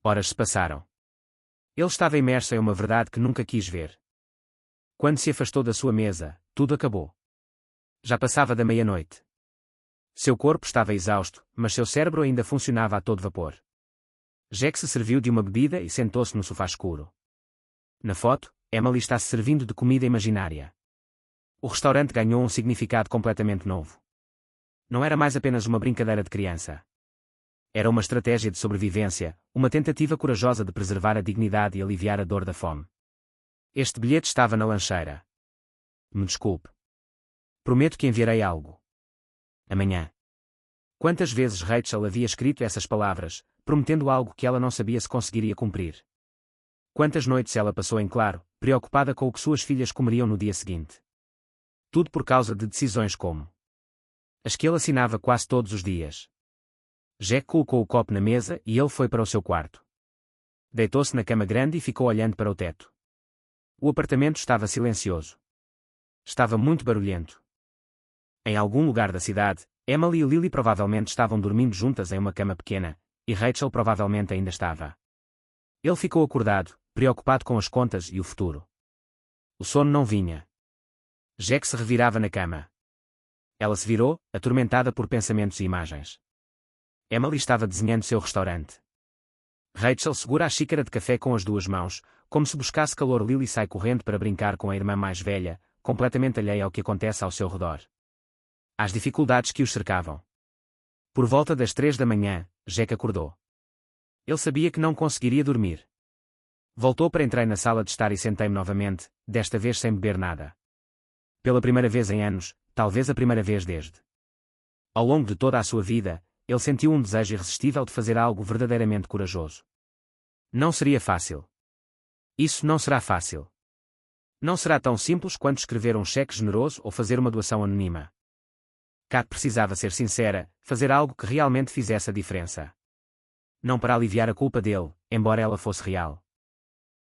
Horas se passaram. Ele estava imerso em uma verdade que nunca quis ver. Quando se afastou da sua mesa, tudo acabou. Já passava da meia-noite. Seu corpo estava exausto, mas seu cérebro ainda funcionava a todo vapor. Jack se serviu de uma bebida e sentou-se no sofá escuro. Na foto, Emily está se servindo de comida imaginária. O restaurante ganhou um significado completamente novo. Não era mais apenas uma brincadeira de criança. Era uma estratégia de sobrevivência, uma tentativa corajosa de preservar a dignidade e aliviar a dor da fome. Este bilhete estava na lancheira. Me desculpe. Prometo que enviarei algo. Amanhã. Quantas vezes Rachel havia escrito essas palavras, prometendo algo que ela não sabia se conseguiria cumprir? Quantas noites ela passou em claro, preocupada com o que suas filhas comeriam no dia seguinte? Tudo por causa de decisões como as que ele assinava quase todos os dias. Jack colocou o copo na mesa e ele foi para o seu quarto. Deitou-se na cama grande e ficou olhando para o teto. O apartamento estava silencioso. Estava muito barulhento. Em algum lugar da cidade, Emily e Lily provavelmente estavam dormindo juntas em uma cama pequena, e Rachel provavelmente ainda estava. Ele ficou acordado, preocupado com as contas e o futuro. O sono não vinha. Jack se revirava na cama. Ela se virou, atormentada por pensamentos e imagens. Emily estava desenhando seu restaurante. Rachel segura a xícara de café com as duas mãos, como se buscasse calor. Lily sai correndo para brincar com a irmã mais velha, completamente alheia ao que acontece ao seu redor. Às dificuldades que os cercavam. Por volta das 3 da manhã, Jack acordou. Ele sabia que não conseguiria dormir. Voltou para entrar na sala de estar e sentei-me novamente, desta vez sem beber nada. Pela primeira vez em anos, talvez a primeira vez desde. Ao longo de toda a sua vida, ele sentiu um desejo irresistível de fazer algo verdadeiramente corajoso. Não seria fácil. Isso não será fácil. Não será tão simples quanto escrever um cheque generoso ou fazer uma doação anônima. Kat precisava ser sincera, fazer algo que realmente fizesse a diferença. Não para aliviar a culpa dele, embora ela fosse real.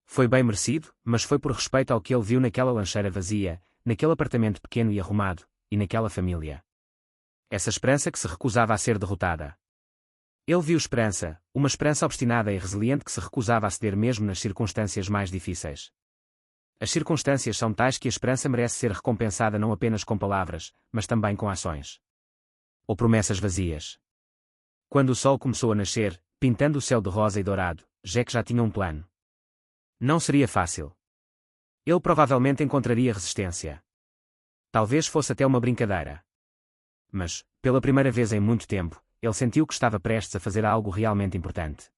Foi bem merecido, mas foi por respeito ao que ele viu naquela lancheira vazia, naquele apartamento pequeno e arrumado, e naquela família. Essa esperança que se recusava a ser derrotada. Ele viu esperança, uma esperança obstinada e resiliente que se recusava a ceder mesmo nas circunstâncias mais difíceis. As circunstâncias são tais que a esperança merece ser recompensada não apenas com palavras, mas também com ações. Ou promessas vazias. Quando o sol começou a nascer, pintando o céu de rosa e dourado, Jack já tinha um plano. Não seria fácil. Ele provavelmente encontraria resistência. Talvez fosse até uma brincadeira. Mas, pela primeira vez em muito tempo, ele sentiu que estava prestes a fazer algo realmente importante.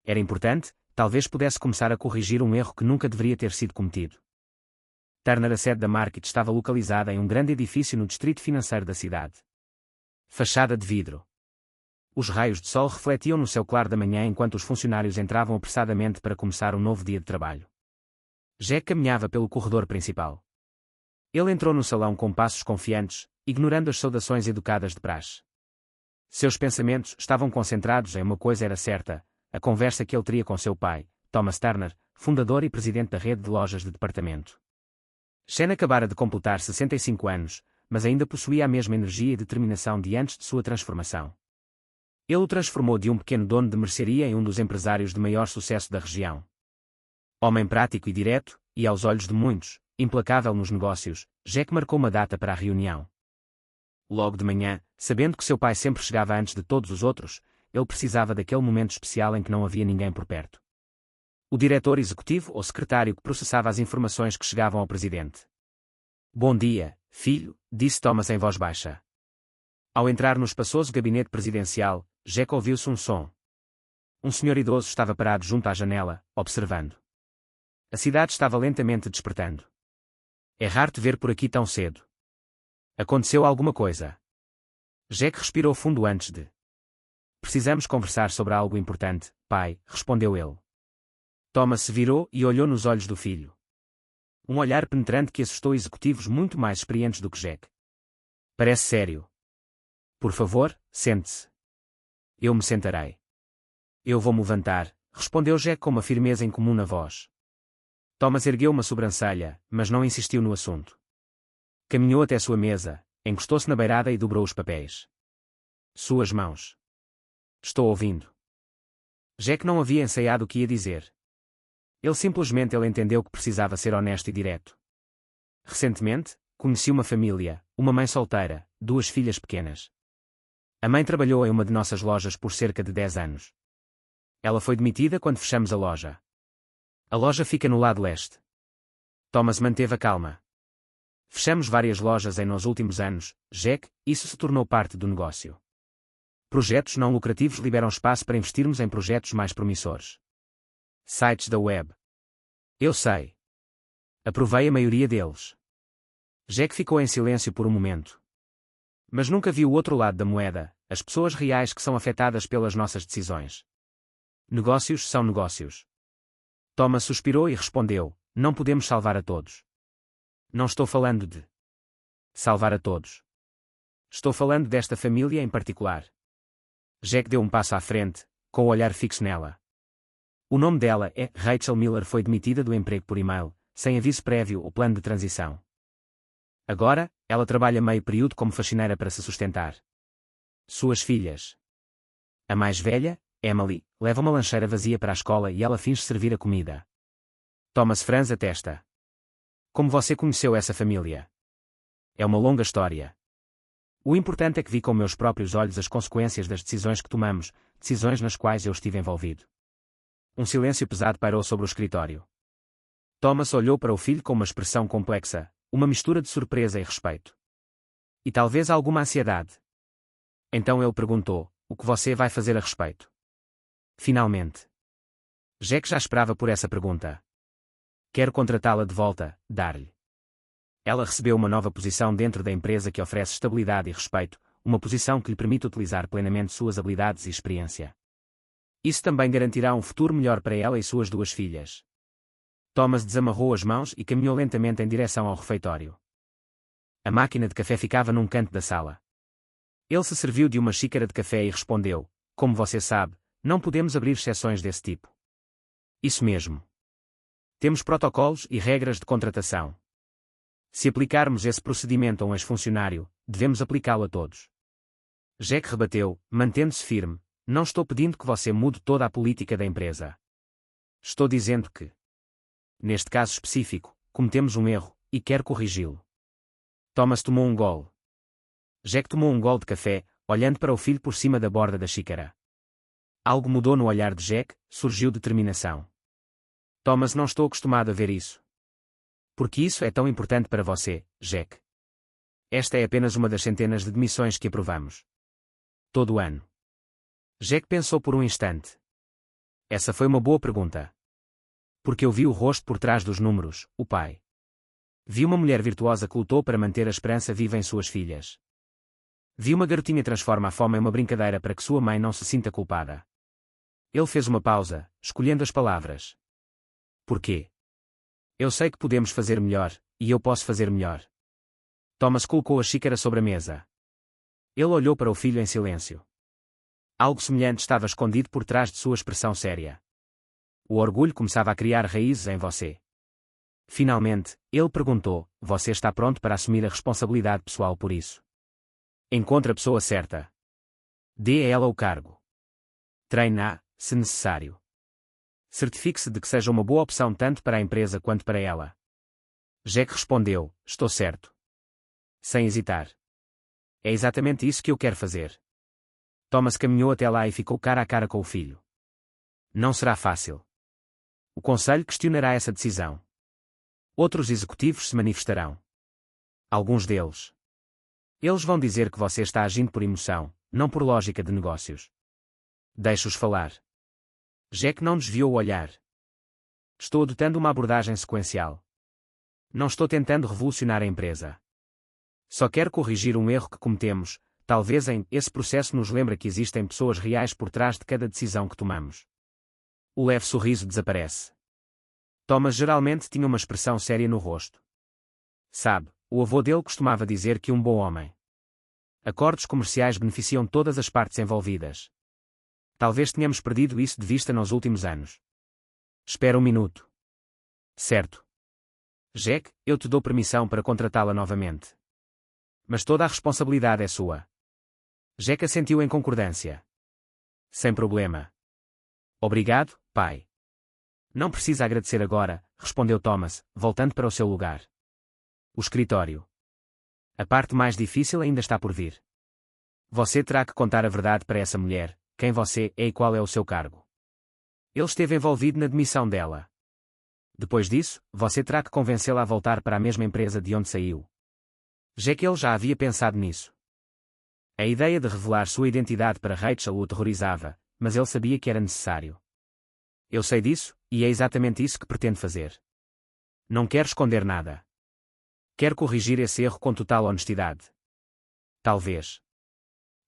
Era importante, talvez pudesse começar a corrigir um erro que nunca deveria ter sido cometido. Turner, a sede da Market, estava localizada em um grande edifício no distrito financeiro da cidade. Fachada de vidro. Os raios de sol refletiam no céu claro da manhã enquanto os funcionários entravam apressadamente para começar um novo dia de trabalho. Jack caminhava pelo corredor principal. Ele entrou no salão com passos confiantes, ignorando as saudações educadas de praxe. Seus pensamentos estavam concentrados em uma coisa era certa: a conversa que ele teria com seu pai, Thomas Turner, fundador e presidente da rede de lojas de departamento. Shen acabara de completar 65 anos, mas ainda possuía a mesma energia e determinação de antes de sua transformação. Ele o transformou de um pequeno dono de mercearia em um dos empresários de maior sucesso da região. Homem prático e direto, e aos olhos de muitos, implacável nos negócios, Jack marcou uma data para a reunião. Logo de manhã, sabendo que seu pai sempre chegava antes de todos os outros, ele precisava daquele momento especial em que não havia ninguém por perto. O diretor executivo ou secretário que processava as informações que chegavam ao presidente. Bom dia, filho, disse Thomas em voz baixa. Ao entrar no espaçoso gabinete presidencial, Jack ouviu-se um som. Um senhor idoso estava parado junto à janela, observando. A cidade estava lentamente despertando. É raro te ver por aqui tão cedo. Aconteceu alguma coisa? Jack respirou fundo antes de. Precisamos conversar sobre algo importante, pai, respondeu ele. Thomas se virou e olhou nos olhos do filho. Um olhar penetrante que assustou executivos muito mais experientes do que Jack. Parece sério. Por favor, sente-se. Eu me sentarei. Eu vou me levantar, respondeu Jack com uma firmeza incomum na voz. Thomas ergueu uma sobrancelha, mas não insistiu no assunto. Caminhou até sua mesa, encostou-se na beirada e dobrou os papéis. Suas mãos. Estou ouvindo. Jack não havia ensaiado o que ia dizer. Ele entendeu que precisava ser honesto e direto. Recentemente, conheci uma família, uma mãe solteira, 2 filhas pequenas. A mãe trabalhou em uma de nossas lojas por cerca de 10 anos. Ela foi demitida quando fechamos a loja. A loja fica no lado leste. Thomas manteve a calma. Fechamos várias lojas nos últimos anos, Jack, isso se tornou parte do negócio. Projetos não lucrativos liberam espaço para investirmos em projetos mais promissores. Sites da web. Eu sei. Aprovei a maioria deles. Jack ficou em silêncio por um momento. Mas nunca viu o outro lado da moeda, as pessoas reais que são afetadas pelas nossas decisões. Negócios são negócios. Thomas suspirou e respondeu, não podemos salvar a todos. Não estou falando de salvar a todos. Estou falando desta família em particular. Jack deu um passo à frente, com o olhar fixo nela. O nome dela é Rachel Miller, foi demitida do emprego por e-mail, sem aviso prévio ou plano de transição. Agora, ela trabalha meio período como faxineira para se sustentar. Suas filhas. A mais velha, Emily, leva uma lancheira vazia para a escola e ela finge servir a comida. Thomas franze a testa. Como você conheceu essa família? É uma longa história. O importante é que vi com meus próprios olhos as consequências das decisões que tomamos, decisões nas quais eu estive envolvido. Um silêncio pesado pairou sobre o escritório. Thomas olhou para o filho com uma expressão complexa, uma mistura de surpresa e respeito. E talvez alguma ansiedade. Então ele perguntou, o que você vai fazer a respeito? Finalmente. Jack já esperava por essa pergunta. Quero contratá-la de volta, dar-lhe. Ela recebeu uma nova posição dentro da empresa que oferece estabilidade e respeito, uma posição que lhe permite utilizar plenamente suas habilidades e experiência. Isso também garantirá um futuro melhor para ela e suas 2 filhas. Thomas desamarrou as mãos e caminhou lentamente em direção ao refeitório. A máquina de café ficava num canto da sala. Ele se serviu de uma xícara de café e respondeu, como você sabe, não podemos abrir exceções desse tipo. Isso mesmo. Temos protocolos e regras de contratação. Se aplicarmos esse procedimento a um ex-funcionário, devemos aplicá-lo a todos. Jack rebateu, mantendo-se firme, não estou pedindo que você mude toda a política da empresa. Estou dizendo que, neste caso específico, cometemos um erro, e quero corrigi-lo. Thomas tomou um gole. Jack tomou um gole de café, olhando para o filho por cima da borda da xícara. Algo mudou no olhar de Jack, surgiu determinação. Thomas, não estou acostumado a ver isso. Porque isso é tão importante para você, Jack. Esta é apenas uma das centenas de demissões que aprovamos. Todo ano. Jack pensou por um instante. Essa foi uma boa pergunta. Porque eu vi o rosto por trás dos números, o pai. Vi uma mulher virtuosa que lutou para manter a esperança viva em suas filhas. Vi uma garotinha transforma a fome em uma brincadeira para que sua mãe não se sinta culpada. Ele fez uma pausa, escolhendo as palavras. Por quê? Eu sei que podemos fazer melhor, e eu posso fazer melhor. Thomas colocou a xícara sobre a mesa. Ele olhou para o filho em silêncio. Algo semelhante estava escondido por trás de sua expressão séria. O orgulho começava a criar raízes em você. Finalmente, ele perguntou, você está pronto para assumir a responsabilidade pessoal por isso? Encontre a pessoa certa. Dê a ela o cargo. Treine-a, se necessário. Certifique-se de que seja uma boa opção tanto para a empresa quanto para ela. Jack respondeu, estou certo. Sem hesitar. É exatamente isso que eu quero fazer. Thomas caminhou até lá e ficou cara a cara com o filho. Não será fácil. O conselho questionará essa decisão. Outros executivos se manifestarão. Alguns deles. Eles vão dizer que você está agindo por emoção, não por lógica de negócios. Deixe-os falar. Jack não desviou o olhar. Estou adotando uma abordagem sequencial. Não estou tentando revolucionar a empresa. Só quero corrigir um erro que cometemos. Talvez esse processo nos lembre que existem pessoas reais por trás de cada decisão que tomamos. O leve sorriso desaparece. Thomas geralmente tinha uma expressão séria no rosto. Sabe, o avô dele costumava dizer que um bom homem. Acordos comerciais beneficiam todas as partes envolvidas. Talvez tenhamos perdido isso de vista nos últimos anos. Espera um minuto. Certo. Jack, eu te dou permissão para contratá-la novamente. Mas toda a responsabilidade é sua. Jack assentiu em concordância. Sem problema. Obrigado, pai. Não precisa agradecer agora, respondeu Thomas, voltando para o seu lugar. O escritório. A parte mais difícil ainda está por vir. Você terá que contar a verdade para essa mulher, quem você é e qual é o seu cargo. Ele esteve envolvido na demissão dela. Depois disso, você terá que convencê-la a voltar para a mesma empresa de onde saiu. Jack ele já havia pensado nisso. A ideia de revelar sua identidade para Rachel o aterrorizava, mas ele sabia que era necessário. Eu sei disso, e é exatamente isso que pretendo fazer. Não quero esconder nada. Quero corrigir esse erro com total honestidade. Talvez.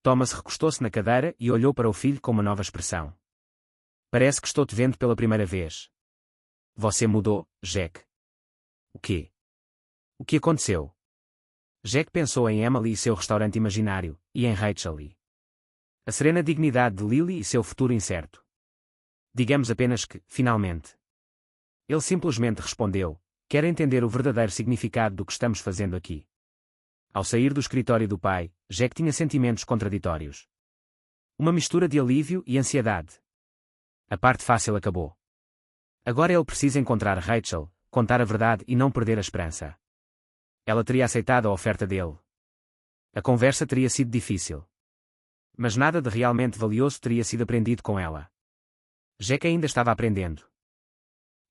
Thomas recostou-se na cadeira e olhou para o filho com uma nova expressão. Parece que estou te vendo pela primeira vez. Você mudou, Jack. O quê? O que aconteceu? Jack pensou em Emily e seu restaurante imaginário, e em Rachel e a serena dignidade de Lily e seu futuro incerto. Digamos apenas que, finalmente. Ele simplesmente respondeu, quero entender o verdadeiro significado do que estamos fazendo aqui. Ao sair do escritório do pai, Jack tinha sentimentos contraditórios. Uma mistura de alívio e ansiedade. A parte fácil acabou. Agora ele precisa encontrar Rachel, contar a verdade e não perder a esperança. Ela teria aceitado a oferta dele. A conversa teria sido difícil. Mas nada de realmente valioso teria sido aprendido com ela. Jack ainda estava aprendendo.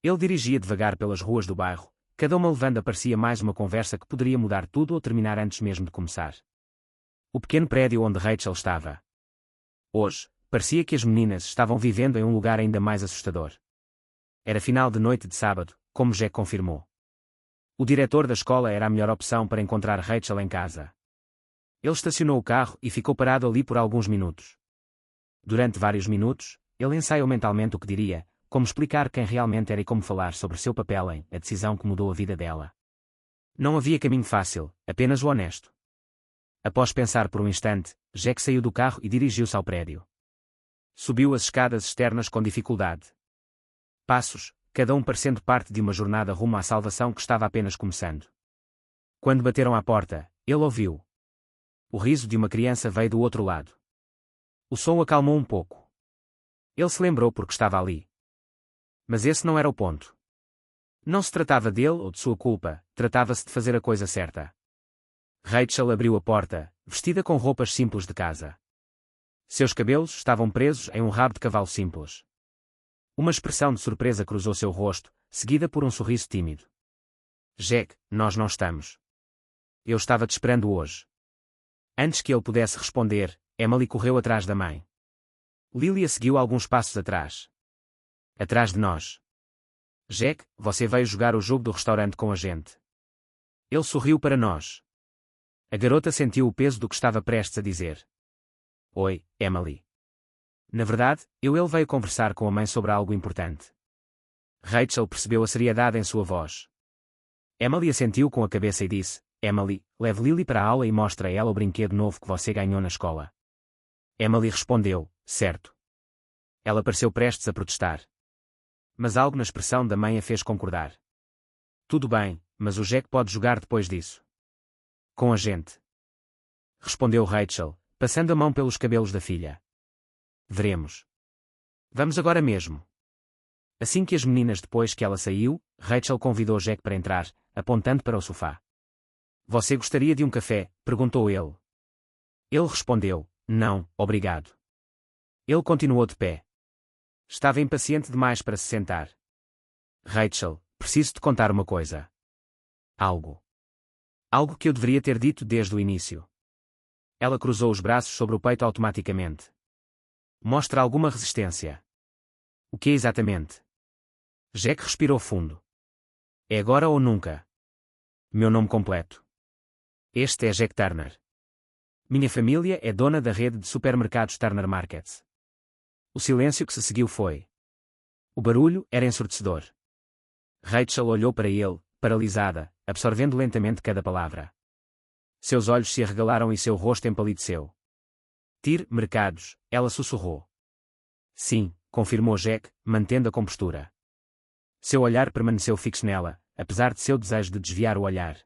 Ele dirigia devagar pelas ruas do bairro, cada uma levando parecia mais uma conversa que poderia mudar tudo ou terminar antes mesmo de começar. O pequeno prédio onde Rachel estava. Hoje, parecia que as meninas estavam vivendo em um lugar ainda mais assustador. Era final de noite de sábado, como Jack confirmou. O diretor da escola era a melhor opção para encontrar Rachel em casa. Ele estacionou o carro e ficou parado ali por alguns minutos. Durante vários minutos, ele ensaiou mentalmente o que diria, como explicar quem realmente era e como falar sobre seu papel em a decisão que mudou a vida dela. Não havia caminho fácil, apenas o honesto. Após pensar por um instante, Jack saiu do carro e dirigiu-se ao prédio. Subiu as escadas externas com dificuldade. Passos, cada um parecendo parte de uma jornada rumo à salvação que estava apenas começando. Quando bateram à porta, ele ouviu. O riso de uma criança veio do outro lado. O som o acalmou um pouco. Ele se lembrou porque estava ali. Mas esse não era o ponto. Não se tratava dele ou de sua culpa, tratava-se de fazer a coisa certa. Rachel abriu a porta, vestida com roupas simples de casa. Seus cabelos estavam presos em um rabo de cavalo simples. Uma expressão de surpresa cruzou seu rosto, seguida por um sorriso tímido. Jack, nós não estamos. Eu estava te esperando hoje. Antes que ele pudesse responder, Emily correu atrás da mãe. Lilia seguiu alguns passos atrás. Atrás de nós. Jack, você veio jogar o jogo do restaurante com a gente. Ele sorriu para nós. A garota sentiu o peso do que estava prestes a dizer. Oi, Emily. Na verdade, ele veio conversar com a mãe sobre algo importante. Rachel percebeu a seriedade em sua voz. Emily assentiu com a cabeça e disse, Emily, leve Lily para a aula e mostre a ela o brinquedo novo que você ganhou na escola. Emily respondeu, certo. Ela pareceu prestes a protestar. Mas algo na expressão da mãe a fez concordar. Tudo bem, mas o Jack pode jogar depois disso. Com a gente. Respondeu Rachel, passando a mão pelos cabelos da filha. Veremos. Vamos agora mesmo. Assim que as meninas depois que ela saiu, Rachel convidou Jack para entrar, apontando para o sofá. Você gostaria de um café? Perguntou ele. Ele respondeu, não, obrigado. Ele continuou de pé. Estava impaciente demais para se sentar. Rachel, preciso te contar uma coisa. Algo. Algo que eu deveria ter dito desde o início. Ela cruzou os braços sobre o peito automaticamente. Mostra alguma resistência. O que exatamente? Jack respirou fundo. É agora ou nunca. Meu nome completo. Este é Jack Turner. Minha família é dona da rede de supermercados Turner Markets. O silêncio que se seguiu foi. O barulho era ensurdecedor. Rachel olhou para ele, paralisada, absorvendo lentamente cada palavra. Seus olhos se arregalaram e seu rosto empalideceu. Tire mercados, ela sussurrou. Sim, confirmou Jack, mantendo a compostura. Seu olhar permaneceu fixo nela, apesar de seu desejo de desviar o olhar.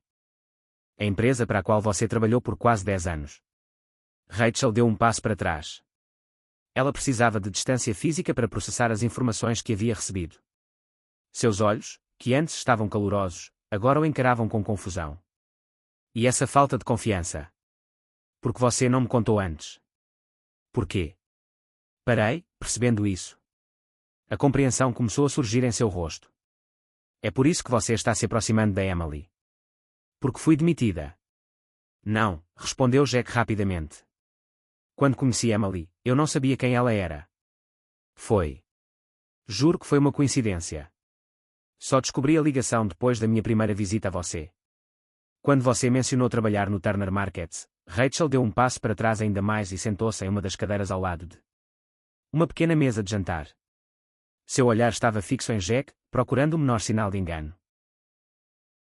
A empresa para a qual você trabalhou por quase 10 anos. Rachel deu um passo para trás. Ela precisava de distância física para processar as informações que havia recebido. Seus olhos, que antes estavam calorosos, agora o encaravam com confusão. E essa falta de confiança? Porque você não me contou antes. Por quê? Parei, percebendo isso. A compreensão começou a surgir em seu rosto. É por isso que você está se aproximando da Emily. Porque fui demitida. Não, respondeu Jack rapidamente. Quando conheci Emily, eu não sabia quem ela era. Foi. Juro que foi uma coincidência. Só descobri a ligação depois da minha primeira visita a você. Quando você mencionou trabalhar no Turner Markets, Rachel deu um passo para trás ainda mais e sentou-se em uma das cadeiras ao lado de uma pequena mesa de jantar. Seu olhar estava fixo em Jack, procurando o menor sinal de engano.